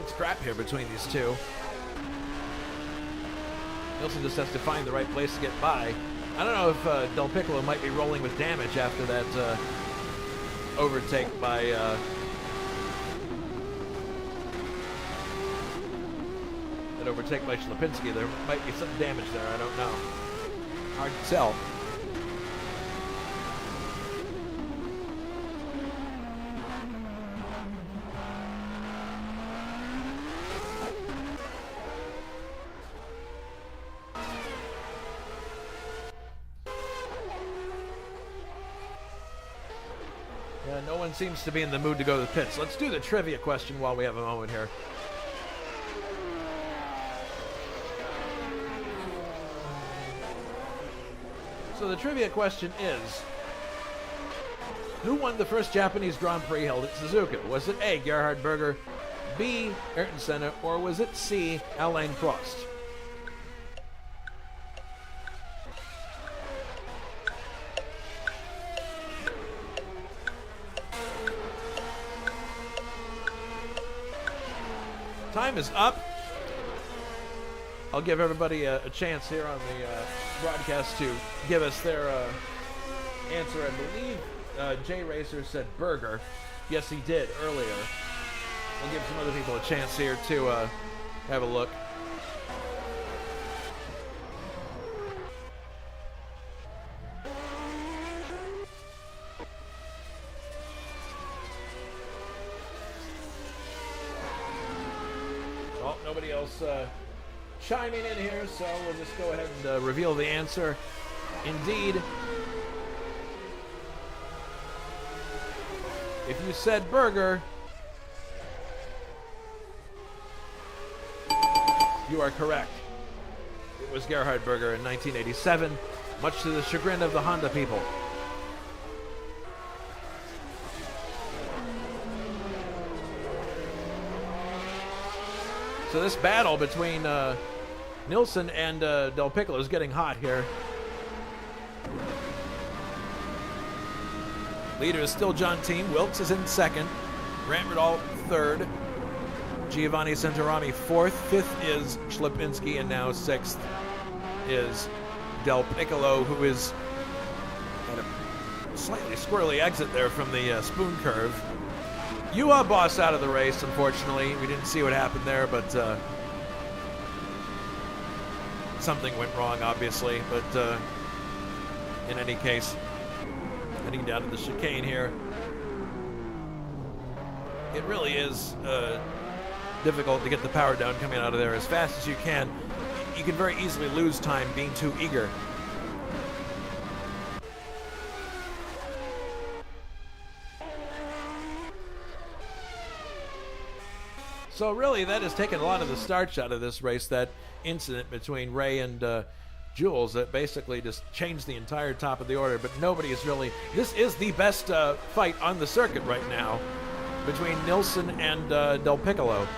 It's crap here between these two. Nilsson just has to find the right place to get by. I don't know if Del Piccolo might be rolling with damage after that overtake by Slipinski. There might be some damage there. I don't know. Hard to tell. No one seems to be in the mood to go to the pits. Let's do the trivia question while we have a moment here. So the trivia question is, who won the first Japanese Grand Prix held at Suzuka? Was it A, Gerhard Berger, B, Ayrton Senna, or was it C, Alain Prost? Time is up. I'll give everybody a chance here on the broadcast to give us their answer. I believe Jay Racer said Burger. Yes, he did earlier. We'll give some other people a chance here to have a look. Well, nobody else chiming in here, so we'll just go ahead and reveal the answer. Indeed, if you said Burger, you are correct. It was Gerhard Berger in 1987, much to the chagrin of the Honda people. So this battle between Nilsson and Del Piccolo is getting hot here. Leader is still John Team. Wilkes is in second. Grant Ridal third. Giovanni Santarami fourth. Fifth is Slipinski, and now sixth is Del Piccolo, who is at a slightly squirrely exit there from the spoon curve. Juha Bos out of the race, unfortunately. We didn't see what happened there, but something went wrong, obviously. But in any case, heading down to the chicane here. It really is difficult to get the power down coming out of there as fast as you can. You can very easily lose time being too eager. So really, that has taken a lot of the starch out of this race, that incident between Ray and Jules that basically just changed the entire top of the order. But nobody is really... This is the best fight on the circuit right now between Nilsson and Del Piccolo.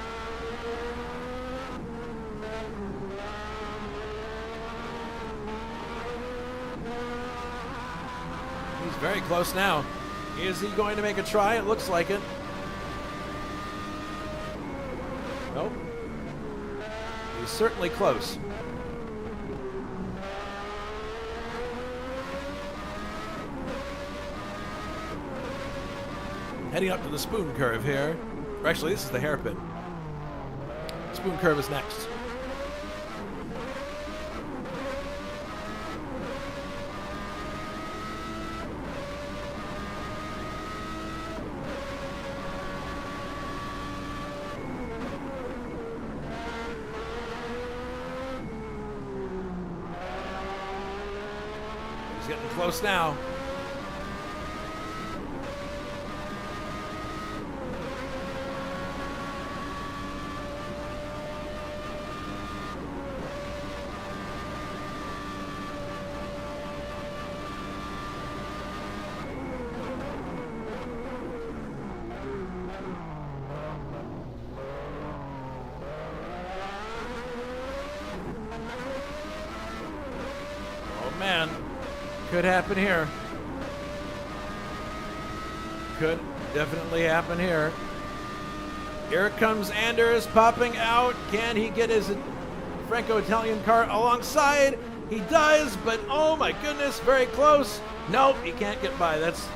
He's very close now. Is he going to make a try? It looks like it. Nope. He's certainly close. Heading up to the spoon curve here. Or actually, this is the hairpin. Spoon curve is next. He's getting close now. Man, could happen here. Could definitely happen here. Here comes Anders popping out. Can he get his Franco-Italian car alongside? He does, but oh my goodness, very close. Nope, he can't get by. That's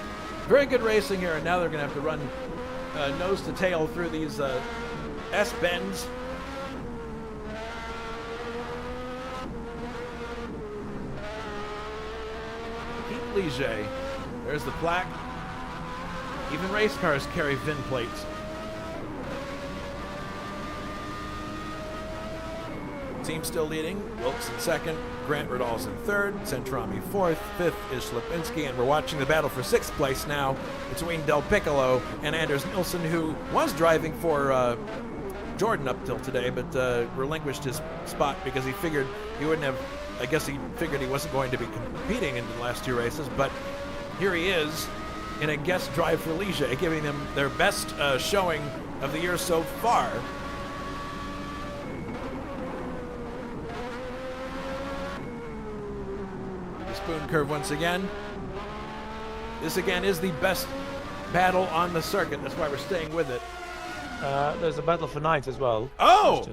very good racing here, and now they're going to have to run nose to tail through these S-bends. Ligier. There's the plaque. Even race cars carry VIN plates. Team still leading. Wilkes in second. Grant Riddall's in third. Centrami fourth. Fifth is Lipinski. And we're watching the battle for sixth place now between Del Piccolo and Anders Nilsson, who was driving for Jordan up till today, but relinquished his spot because he figured he wouldn't have. I guess he figured he wasn't going to be competing in the last two races, but here he is in a guest drive for Ligier, giving them their best showing of the year so far. The spoon curve once again. This again is the best battle on the circuit. That's why we're staying with it.
There's a battle for ninth as well.
Oh!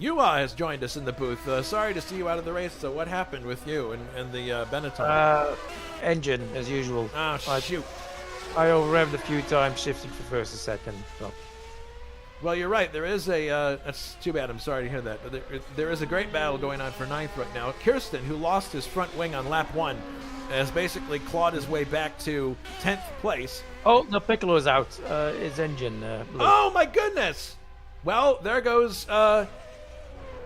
Juha has joined us in the booth. Sorry to see you out of the race. So what happened with you and the Benetton?
Engine, as usual.
Oh, shoot.
I over-revved a few times, shifting from first to second. So.
Well, you're right. There is a... that's too bad. I'm sorry to hear that. But there is a great battle going on for ninth right now. Kirsten, who lost his front wing on lap 1, has basically clawed his way back to 10th place.
Oh, the Piccolo's out. His engine blew.
Oh, my goodness! Well, there goes...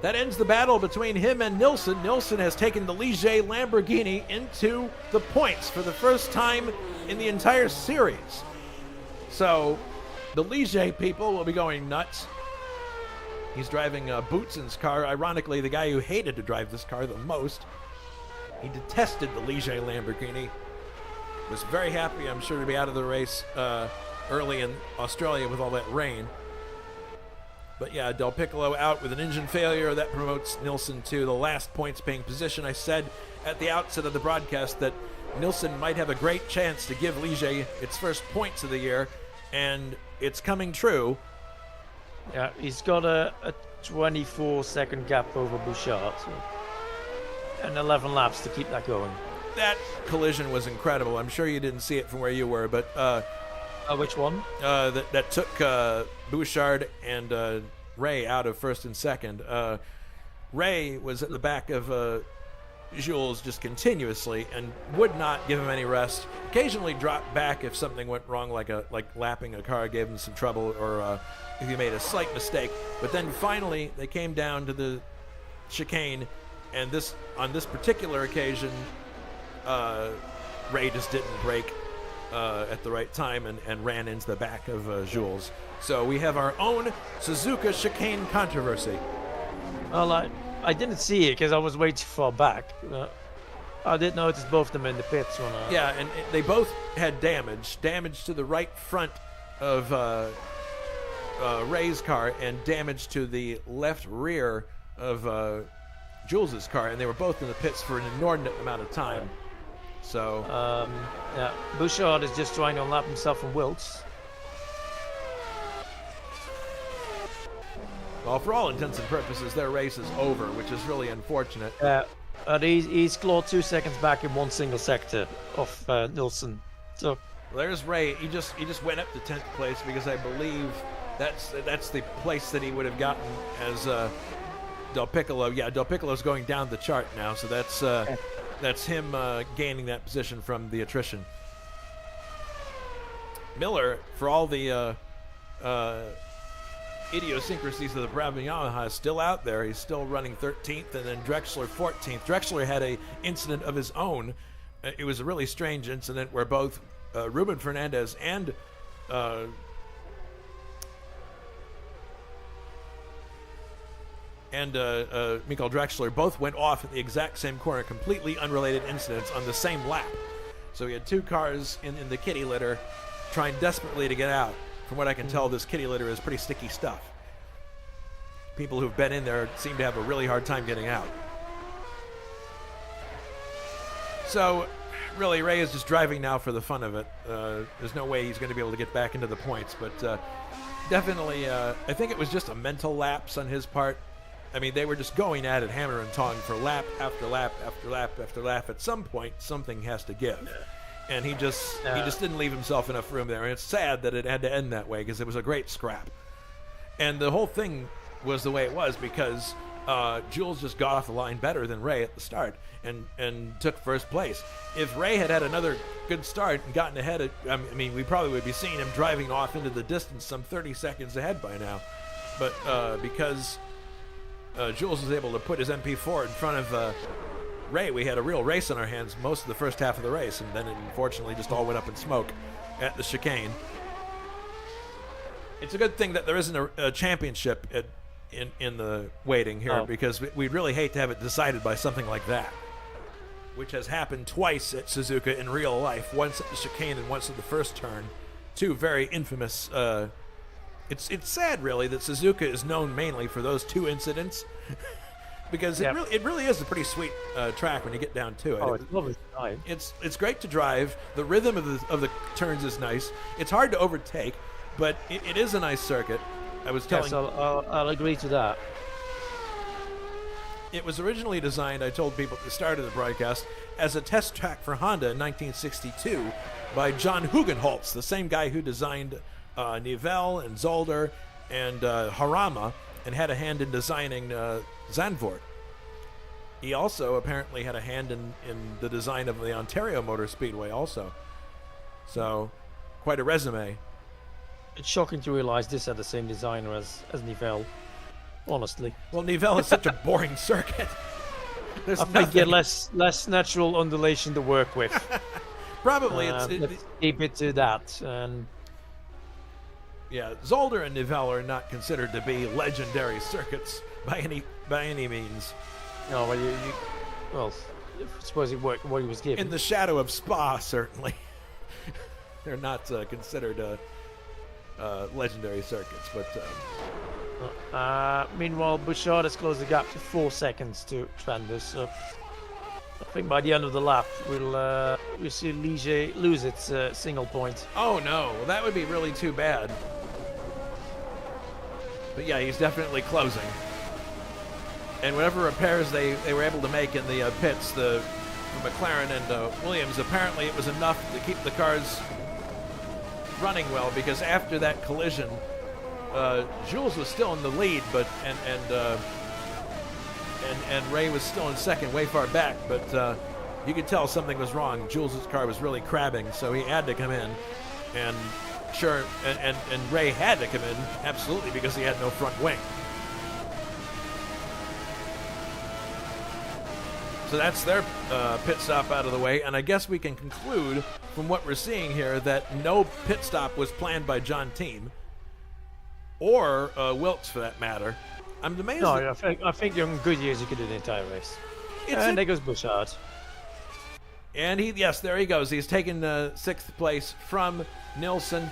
that ends the battle between him and Nilsson. Nilsson has taken the Ligier Lamborghini into the points for the first time in the entire series. So, the Ligier people will be going nuts. He's driving Boutsen's car. Ironically, the guy who hated to drive this car the most. He detested the Ligier Lamborghini. Was very happy, I'm sure, to be out of the race early in Australia with all that rain. But yeah, Del Piccolo out with an engine failure. That promotes Nilsson to the last points-paying position. I said at the outset of the broadcast that Nilsson might have a great chance to give Ligier its first points of the year, and it's coming true.
Yeah, he's got a 24-second gap over Bouchard, so, and 11 laps to keep that going.
That collision was incredible. I'm sure you didn't see it from where you were, but...
which one?
That took Bouchard and Ray out of first and second. Ray was at the back of Jules just continuously and would not give him any rest. Occasionally dropped back if something went wrong, like lapping a car gave him some trouble, or if he made a slight mistake. But then finally they came down to the chicane, and on this particular occasion, Ray just didn't brake at the right time and ran into the back of Jules. So we have our own Suzuka chicane controversy.
Well, I didn't see it because I was way too far back. I did notice both of them in the pits when
Yeah, and they both had damage to the right front of Ray's car and damage to the left rear of Jules's car, and they were both in the pits for an inordinate amount of time. So
yeah, Bouchard is just trying to unlap himself from Wilkes.
Well, for all intents and purposes, their race is over, which is really unfortunate.
He's clawed 2 seconds back in one single sector of Nilsson. So
There's Ray. He just went up to 10th place because I believe that's the place that he would have gotten as Del Piccolo. Yeah, Del Piccolo's going down the chart now, so that's him gaining that position from the attrition. Miller, for all the idiosyncrasies of the Brabham Yamaha, is still out there. He's still running 13th, and then Drexler 14th. Drexler had a incident of his own. It was a really strange incident where both Ruben Fernandez and Mikael Drexler both went off at the exact same corner, completely unrelated incidents on the same lap. So we had two cars in the kitty litter trying desperately to get out. From what I can tell, this kitty litter is pretty sticky stuff. People who've been in there seem to have a really hard time getting out. So, really, Ray is just driving now for the fun of it. There's no way he's going to be able to get back into the points, but definitely, I think it was just a mental lapse on his part. I mean, they were just going at it hammer and tong for lap after lap after lap after lap. At some point, something has to give. And he just didn't leave himself enough room there. And it's sad that it had to end that way because it was a great scrap. And the whole thing was the way it was because Jules just got off the line better than Ray at the start and took first place. If Ray had had another good start and gotten ahead, I mean, we probably would be seeing him driving off into the distance some 30 seconds ahead by now. But because Jules was able to put his MP4 in front of Ray, we had a real race on our hands most of the first half of the race, and then it unfortunately just all went up in smoke at the chicane. It's a good thing that there isn't a championship in the waiting here, because we'd really hate to have it decided by something like that, which has happened twice at Suzuka in real life, once at the chicane and once at the first turn. Two very infamous. It's sad, really, that Suzuka is known mainly for those two incidents. Because it really is a pretty sweet track when you get down to it.
Oh, it's lovely to drive.
It's great to drive. The rhythm of the turns is nice. It's hard to overtake, but it is a nice circuit. I was telling.
Yes, I'll agree to that.
It was originally designed, I told people at the start of the broadcast, as a test track for Honda in 1962 by John Hugenholtz, the same guy who designed Nivelle and Zolder and Harama, and had a hand in designing Zandvoort. He also apparently had a hand in the design of the Ontario Motor Speedway also. So, quite a resume.
It's shocking to realize this had the same designer as Nivelle, honestly.
Well, Nivelle is such a boring circuit.
I think you less natural undulation to work with.
Probably.
Let's keep it to that. And
yeah, Zolder and Nivelle are not considered to be legendary circuits by any means.
No, well, I suppose it worked what he was given.
In the shadow of Spa, certainly. They're not considered legendary circuits, but...
meanwhile, Bouchard has closed the gap to 4 seconds to Flanders, so I think by the end of the lap we'll see Ligier lose its single point.
Oh no, well, that would be really too bad. But yeah, he's definitely closing. And whatever repairs they were able to make in the pits, the McLaren and Williams, apparently it was enough to keep the cars running well, because after that collision, Jules was still in the lead, but and Ray was still in second, way far back, but you could tell something was wrong. Jules' car was really crabbing, so he had to come in, and sure, and Ray had to come in, absolutely, because he had no front wing. So that's their pit stop out of the way, and I guess we can conclude from what we're seeing here that no pit stop was planned by John Team, or Wilkes for that matter. I'm amazed.
No, I think on good years you could do the entire race. And there goes Bouchard.
And yes, there he goes. He's taken 6th place from Nilsson.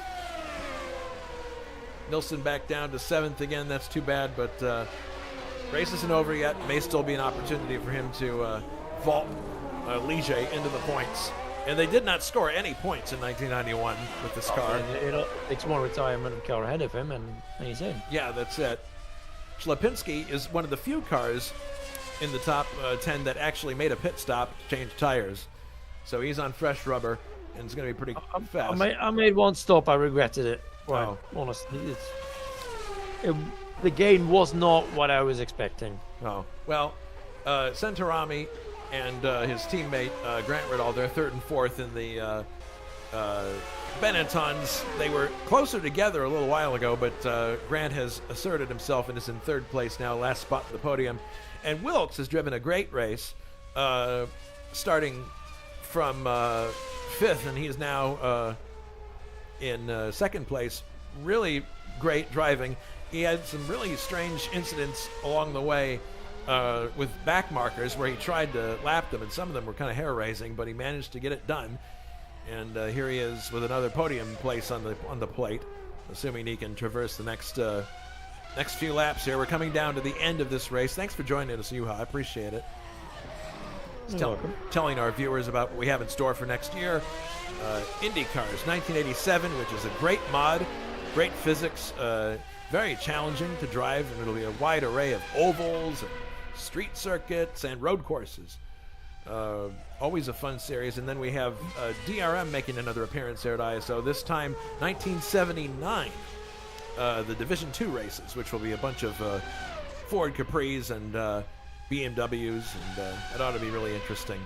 Nilsson back down to 7th again. That's too bad, but race isn't over yet. May still be an opportunity for him to vault Ligier into the points. And they did not score any points in 1991 with this car.
It's one retirement car ahead of him, and he's in.
Yeah, that's it. Schlapinski is one of the few cars in the top 10 that actually made a pit stop to change tires. So he's on fresh rubber. and it's going to be pretty fast.
I made one stop. I regretted it. Right,
Oh.
honestly, the gain was not what I was expecting.
Oh, well, Centorami and his teammate Grant Riddall, they're third and fourth in the Benettons. They were closer together a little while ago, but Grant has asserted himself and is in third place now, last spot in the podium. And Wilkes has driven a great race, starting from fifth, and he is now in second place. Really great driving. He had some really strange incidents along the way with back markers where he tried to lap them, and some of them were kind of hair-raising, but he managed to get it done. And here he is with another podium place on the plate, assuming he can traverse the next few laps here. We're coming down to the end of this race. Thanks for joining us, Juha. I appreciate it. Telling our viewers about what we have in store for next year. Indy Cars 1987, which is a great mod, great physics, very challenging to drive, and it'll be a wide array of ovals and street circuits and road courses. Always a fun series. And then we have DRM making another appearance there at ISO, this time 1979, the Division 2 races, which will be a bunch of Ford Capris and BMWs, and it ought to be really interesting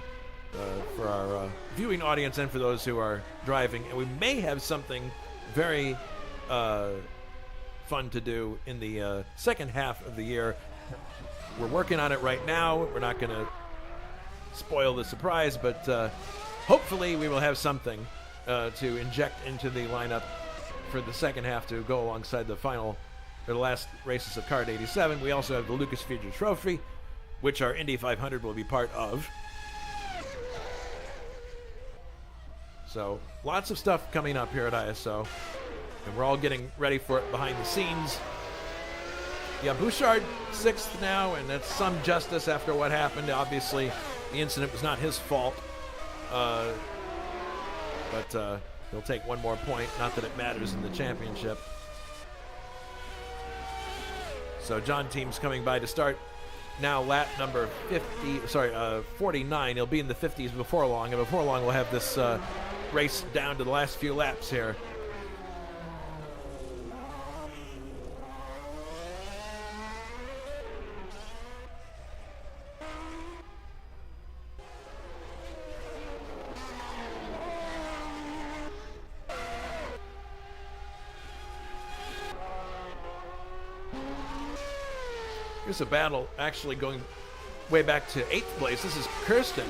for our viewing audience and for those who are driving. And we may have something very fun to do in the second half of the year. We're working on it right now. We're not going to spoil the surprise, but hopefully we will have something to inject into the lineup for the second half to go alongside the last races of Card 87. We also have the Lucas Feature Trophy, which our Indy 500 will be part of. So lots of stuff coming up here at ISO, and we're all getting ready for it behind the scenes. Yeah, Bouchard sixth now, and that's some justice after what happened. Obviously, the incident was not his fault, but he'll take one more point. Not that it matters in the championship. So John Team's coming by to start now lap number 49. He'll be in the 50s before long, and before long we'll have this race down to the last few laps here. Here's a battle actually going way back to 8th place. This is Kirsten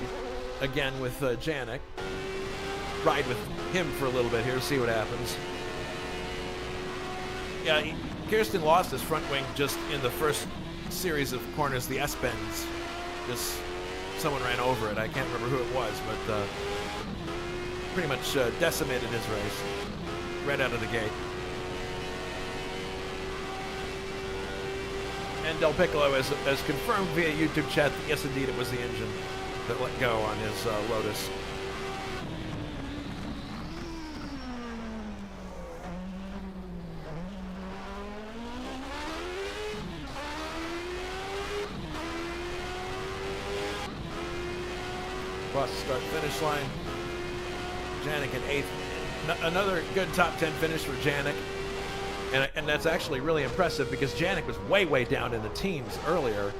again with Janik. Ride with him for a little bit here, see what happens. Yeah, Kirsten lost his front wing just in the first series of corners, the S-bends. Just someone ran over it. I can't remember who it was, but pretty much decimated his race right out of the gate. And Del Piccolo has confirmed via YouTube chat that yes, indeed, it was the engine that let go on his Lotus. Across the start-finish line. Janik in 8th. Another good top 10 finish for Janik. And that's actually really impressive because Janik was way, way down in the teams earlier.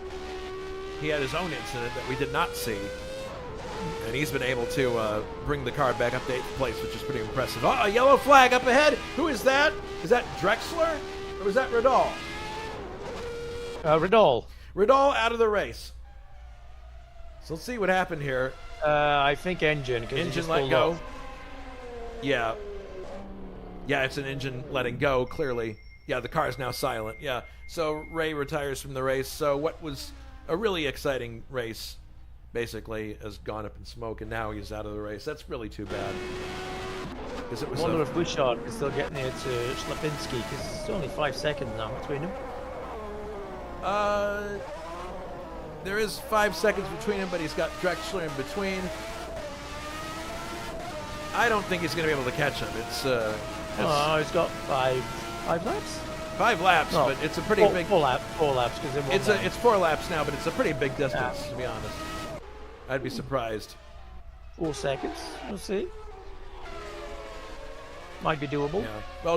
He had his own incident that we did not see. And he's been able to bring the car back up to 8th place, which is pretty impressive. Oh, a yellow flag up ahead. Who is that? Is that Drexler? Or was that Riddall?
Riddall.
Riddall out of the race. So let's see what happened here.
I think engine.
Engine let go. Off. Yeah. Yeah, it's an engine letting go, clearly. Yeah, the car's now silent. Yeah, so Ray retires from the race. So what was a really exciting race, basically, has gone up in smoke, and now he's out of the race. That's really too bad. Because it was. I wonder
if Bouchard is still getting it to Slapinski, because it's only 5 seconds now between them.
There is 5 seconds between him, but he's got Drexler in between. I don't think he's going to be able to catch him.
He's got five laps?
5 laps, no, but it's a pretty big...
4 laps, because
it's 4 laps now, but it's a pretty big distance, to be honest. I'd be surprised.
4 seconds, we'll see. Might be doable.
Yeah. Well,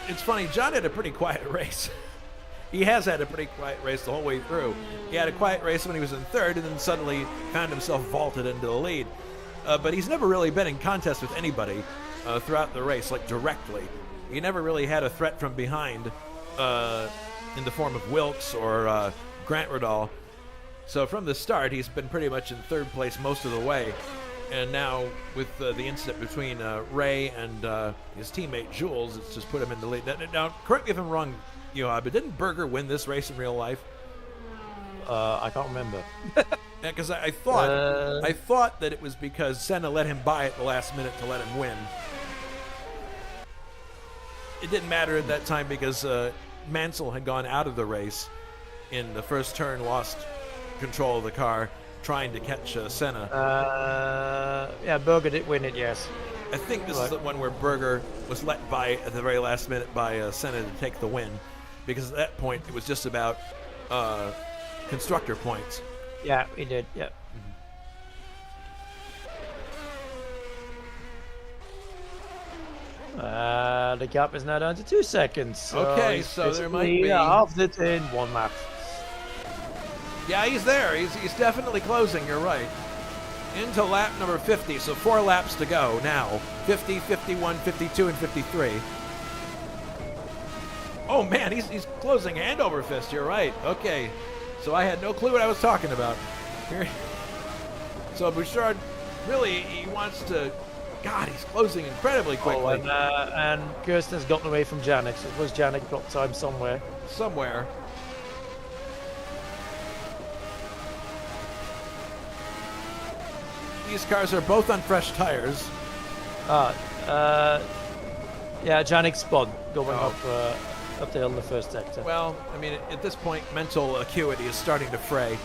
it's funny, John had a pretty quiet race. He has had a pretty quiet race the whole way through. He had a quiet race when he was in third, and then suddenly found himself vaulted into the lead. But he's never really been in contest with anybody throughout the race, like directly. He never really had a threat from behind in the form of Wilkes or Grant Riddall. So from the start, he's been pretty much in third place most of the way. And now with the incident between Ray and his teammate Jules, it's just put him in the lead. Now, correct me if I'm wrong, Juha, but didn't Berger win this race in real life?
I can't remember.
Because I thought that it was because Senna let him by at the last minute to let him win. It didn't matter at that time because Mansell had gone out of the race in the first turn, lost control of the car, trying to catch Senna.
Yeah, Berger did win it, yes.
I think this is the one where Berger was let by at the very last minute by Senna to take the win, because at that point it was just about constructor points.
Yeah, he did, yeah. The gap is now down to 2 seconds.
Okay, so there might be
halved it in 1 lap.
Yeah, he's there. He's definitely closing. You're right. Into lap number 50, so 4 laps to go now. 50, 51, 52, and 53. Oh man, he's closing hand over fist. You're right. Okay, so I had no clue what I was talking about. Here. So Bouchard, really, he wants to. God, he's closing incredibly quickly.
Oh, and Kirsten's gotten away from Janik. So it was Janik got time somewhere.
These cars are both on fresh tires.
Yeah, Janik spun going up the hill in the first sector.
Well, I mean, at this point, mental acuity is starting to fray.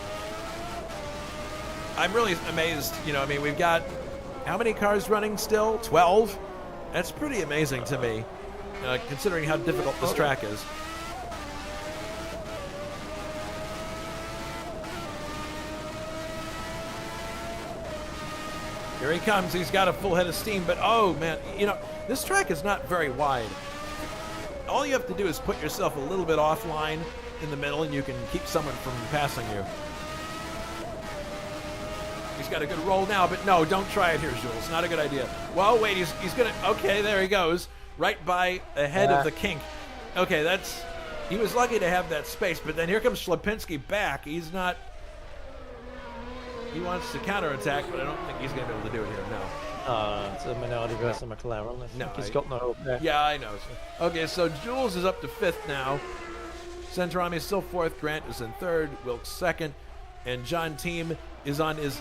I'm really amazed. I mean, we've got how many cars running still? 12? That's pretty amazing to me, considering how difficult this track is. Here he comes. He's got a full head of steam, but oh man, this track is not very wide. All you have to do is put yourself a little bit offline in the middle, and you can keep someone from passing you. He's got a good roll now, but no, don't try it here, Jules. Not a good idea. Well, wait, he's gonna. Okay, there he goes, right by ahead of the kink. Okay, he was lucky to have that space, but then here comes Schlapinski back. He's not. He wants to counterattack, but I don't think he's going to be able to do it here. No.
It's a Minardi versus McLaren. He's got no hope there.
Yeah, I know. Okay, so Jules is up to 5th now. Centrami is still 4th. Grant is in 3rd. Wilkes 2nd. And John Team is on his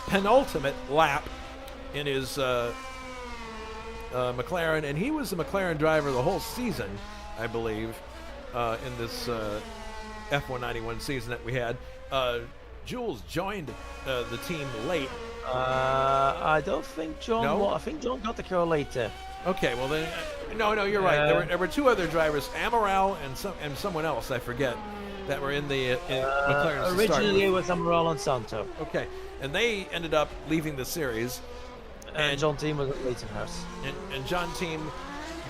penultimate lap in his McLaren. And he was the McLaren driver the whole season, I believe, in this F191 season that we had. Jules joined the team late.
I don't think John.
No?
I think John got the car later.
Okay, well then, no, you're right. There were 2 other drivers, Amaral and someone else I forget, that were in the McLaren.
Originally, it was Amaral and Santo.
Okay, and they ended up leaving the series.
And John Team was at Leighton House.
And John Team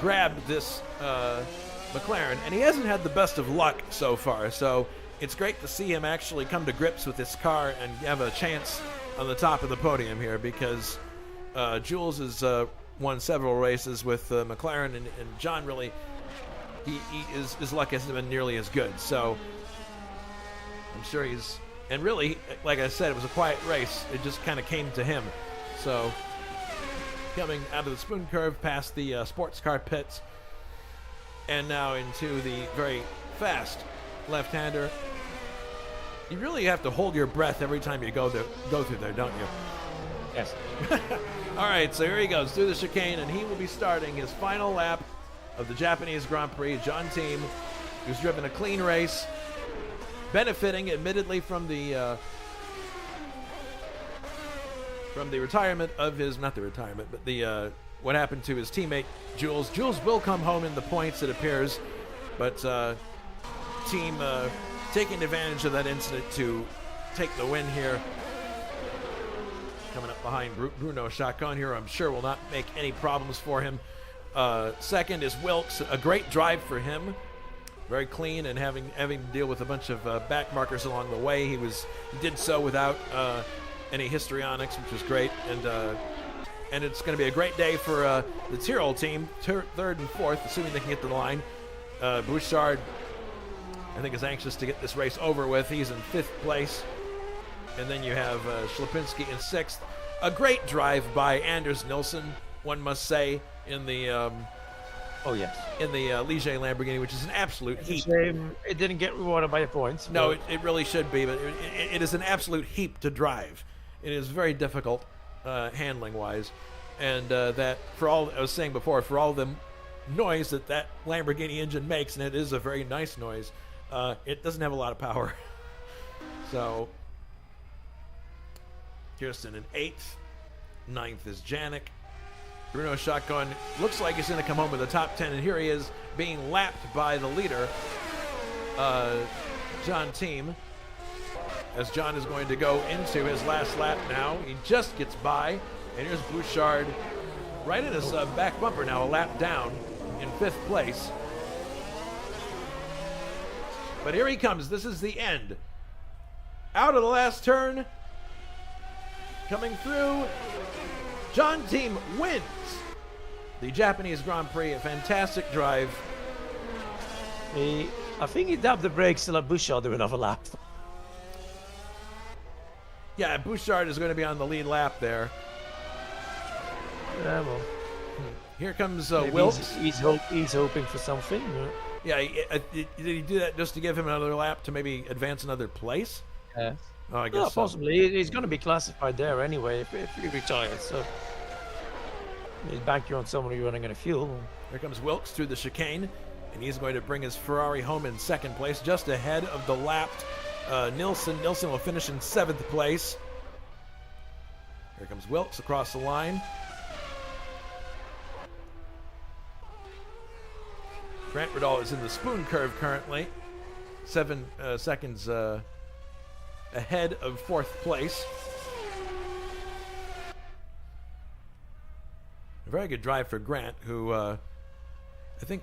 grabbed this McLaren, and he hasn't had the best of luck so far. So it's great to see him actually come to grips with this car and have a chance on the top of the podium here, because Jules has won several races with McLaren, and John really, his luck hasn't been nearly as good. So I'm sure and really, like I said, it was a quiet race. It just kind of came to him. So coming out of the spoon curve past the sports car pits, and now into the very fast left-hander. You really have to hold your breath every time you go through there, don't you?
Yes.
All right, so here he goes through the chicane, and he will be starting his final lap of the Japanese Grand Prix. John Team, who's driven a clean race, benefiting admittedly from the retirement of his, not the retirement, but the what happened to his teammate Jules. Jules will come home in the points, it appears, but Team taking advantage of that incident to take the win here. Coming up behind Bruno Chacon here, I'm sure will not make any problems for him. Second is Wilkes, a great drive for him. Very clean, and having to deal with a bunch of back markers along the way. He did so without any histrionics, which was great. And it's going to be a great day for the Tyrrell team, third and fourth, assuming they can get to the line. Bouchard, I think, is anxious to get this race over with. He's in 5th place. And then you have Schlapinski in 6th. A great drive by Anders Nilsson, one must say, in the in the Ligier Lamborghini, which is an absolute heap.
Shame it didn't get rewarded by the points.
No, it really should be, but it is an absolute heap to drive. It is very difficult handling-wise, and that, for all I was saying before, for all the noise that Lamborghini engine makes, and it is a very nice noise, it doesn't have a lot of power. So, Kirsten in 8th. 9th is Janik. Bruno Shotgun looks like he's going to come home with the top 10, and here he is being lapped by the leader, John Thiem, as John is going to go into his last lap now. He just gets by, and here's Bouchard right in his back bumper now, a lap down in 5th place. But here he comes. This is the end. Out of the last turn, coming through, John Thiem wins the Japanese Grand Prix. A fantastic drive.
I think he dabbed the brakes to let Bouchard do another lap.
Yeah, Bouchard is going to be on the lead lap there.
Yeah, well.
Here comes
Maybe
Wilkes.
He's hoping for something.
Yeah, did he do that just to give him another lap to maybe advance another place?
Yeah.
Oh, I guess so.
Possibly. He's going to be classified there anyway if he retires. So he's banking on somebody running out of fuel.
Here comes Wilkes through the chicane, and he's going to bring his Ferrari home in 2nd place, just ahead of the lapped Nilsson. Nilsson will finish in 7th place. Here comes Wilkes across the line. Grant Riddall is in the spoon curve currently, 7 seconds ahead of 4th place. A very good drive for Grant, who I think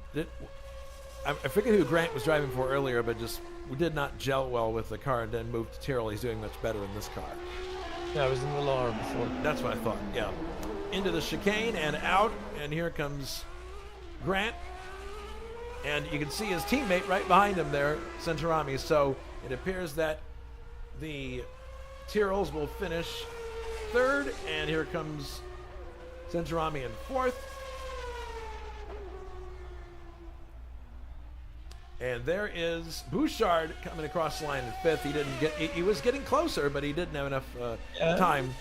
I forget who Grant was driving for earlier, but just did not gel well with the car, and then moved to Tyrrell. He's doing much better in this car.
Yeah, I was in the Laura before.
That's what I thought. Yeah, into the chicane and out, and here comes Grant. And you can see his teammate right behind him there, Centurami. So it appears that the Tyrrells will finish 3rd, and here comes Centurami in 4th. And there is Bouchard coming across the line in 5th. He was getting closer, but he didn't have enough time.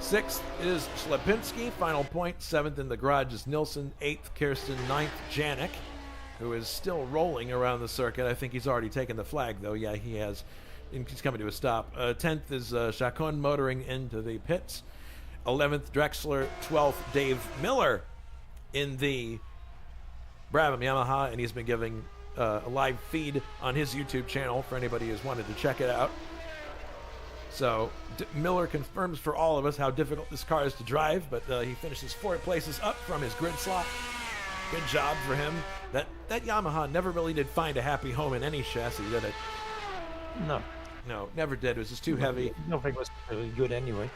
6th is Schlapinski, final point. 7th in the garage is Nilsson. 8th, Kirsten. 9th, Janik, who is still rolling around the circuit. I think he's already taken the flag, though. Yeah, he has. He's coming to a stop. 10th is Chacon motoring into the pits. 11th, Drexler. 12th, Dave Miller in the Brabham Yamaha, and he's been giving a live feed on his YouTube channel for anybody who's wanted to check it out. So Miller confirms for all of us how difficult this car is to drive, but he finishes 4 places up from his grid slot. Good job for him. That Yamaha never really did find a happy home in any chassis, did it? No, never did. It was just too heavy.
Nothing was really good anyway.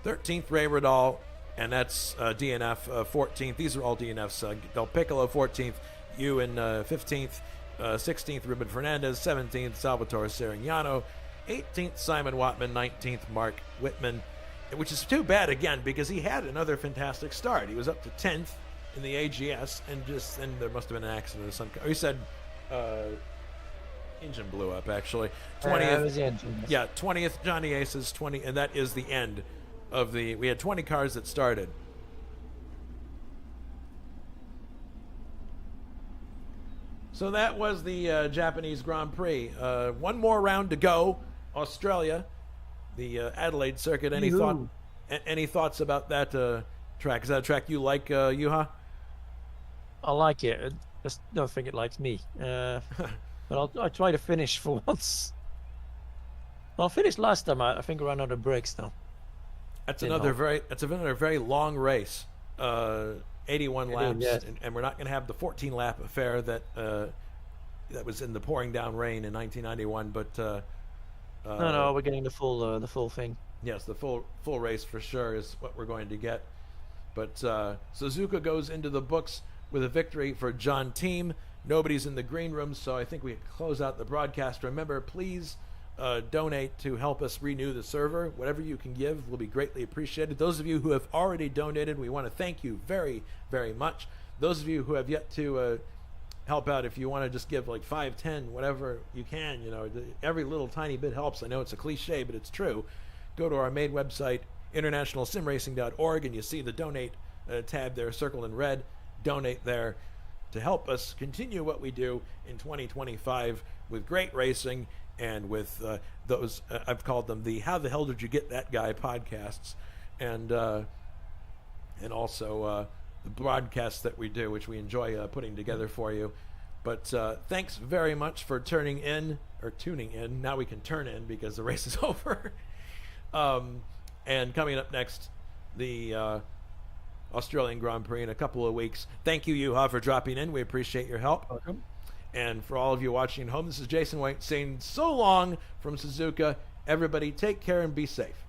13th, Ray Riddall, and that's DNF. 14th, these are all DNFs. Del Piccolo, 14th. Ewan, 15th. 16th, Ruben Fernandez. 17th, Salvatore Serignano. 18th, Simon Wattman. 19th, Mark Whitman. Which is too bad again, because he had another fantastic start. He was up to 10th in the AGS, and there must have been an accident of some kind. He said engine blew up, actually. 20th, 20th, Johnny Aces, 20, and that is the end of the. We had 20 cars that started. So that was the Japanese Grand Prix. One more round to go. Australia. The Adelaide circuit. Any thoughts about that track? Is that a track you like, Juha?
I like it. I just don't think it likes me. But I'll try to finish for once. Well, I finished last time. I think I ran out of brakes now.
That's
in
another
Holland.
very long race. 81
It is,
laps,
yes.
and we're not going to have the 14 lap affair that was in the pouring down rain in 1991. But
No, we're getting the full thing.
yes, the full race for sure is what we're going to get. But Suzuka goes into the books with a victory for John Team. Nobody's in the green room, so I think we close out the broadcast. Remember, please donate to help us renew the server. Whatever you can give will be greatly appreciated. Those of you who have already donated, we want to thank you very, very much. Those of you who have yet to help out, if you want to just give like 5, 10, whatever you can, every little tiny bit helps. I know it's a cliche, but it's true. Go to our main website, internationalsimracing.org, and you see the donate tab there circled in red. Donate there to help us continue what we do in 2025 with great racing and with those, I've called them the How the Hell Did You Get That Guy podcasts, and also the broadcasts that we do, which we enjoy putting together for you. But thanks very much for tuning in. Now we can turn in because the race is over. And coming up next, the Australian Grand Prix in a couple of weeks. Thank you, Juha, for dropping in. We appreciate your help.
Welcome.
And for all of you watching at home, this is Jason White saying so long from Suzuka. Everybody take care and be safe.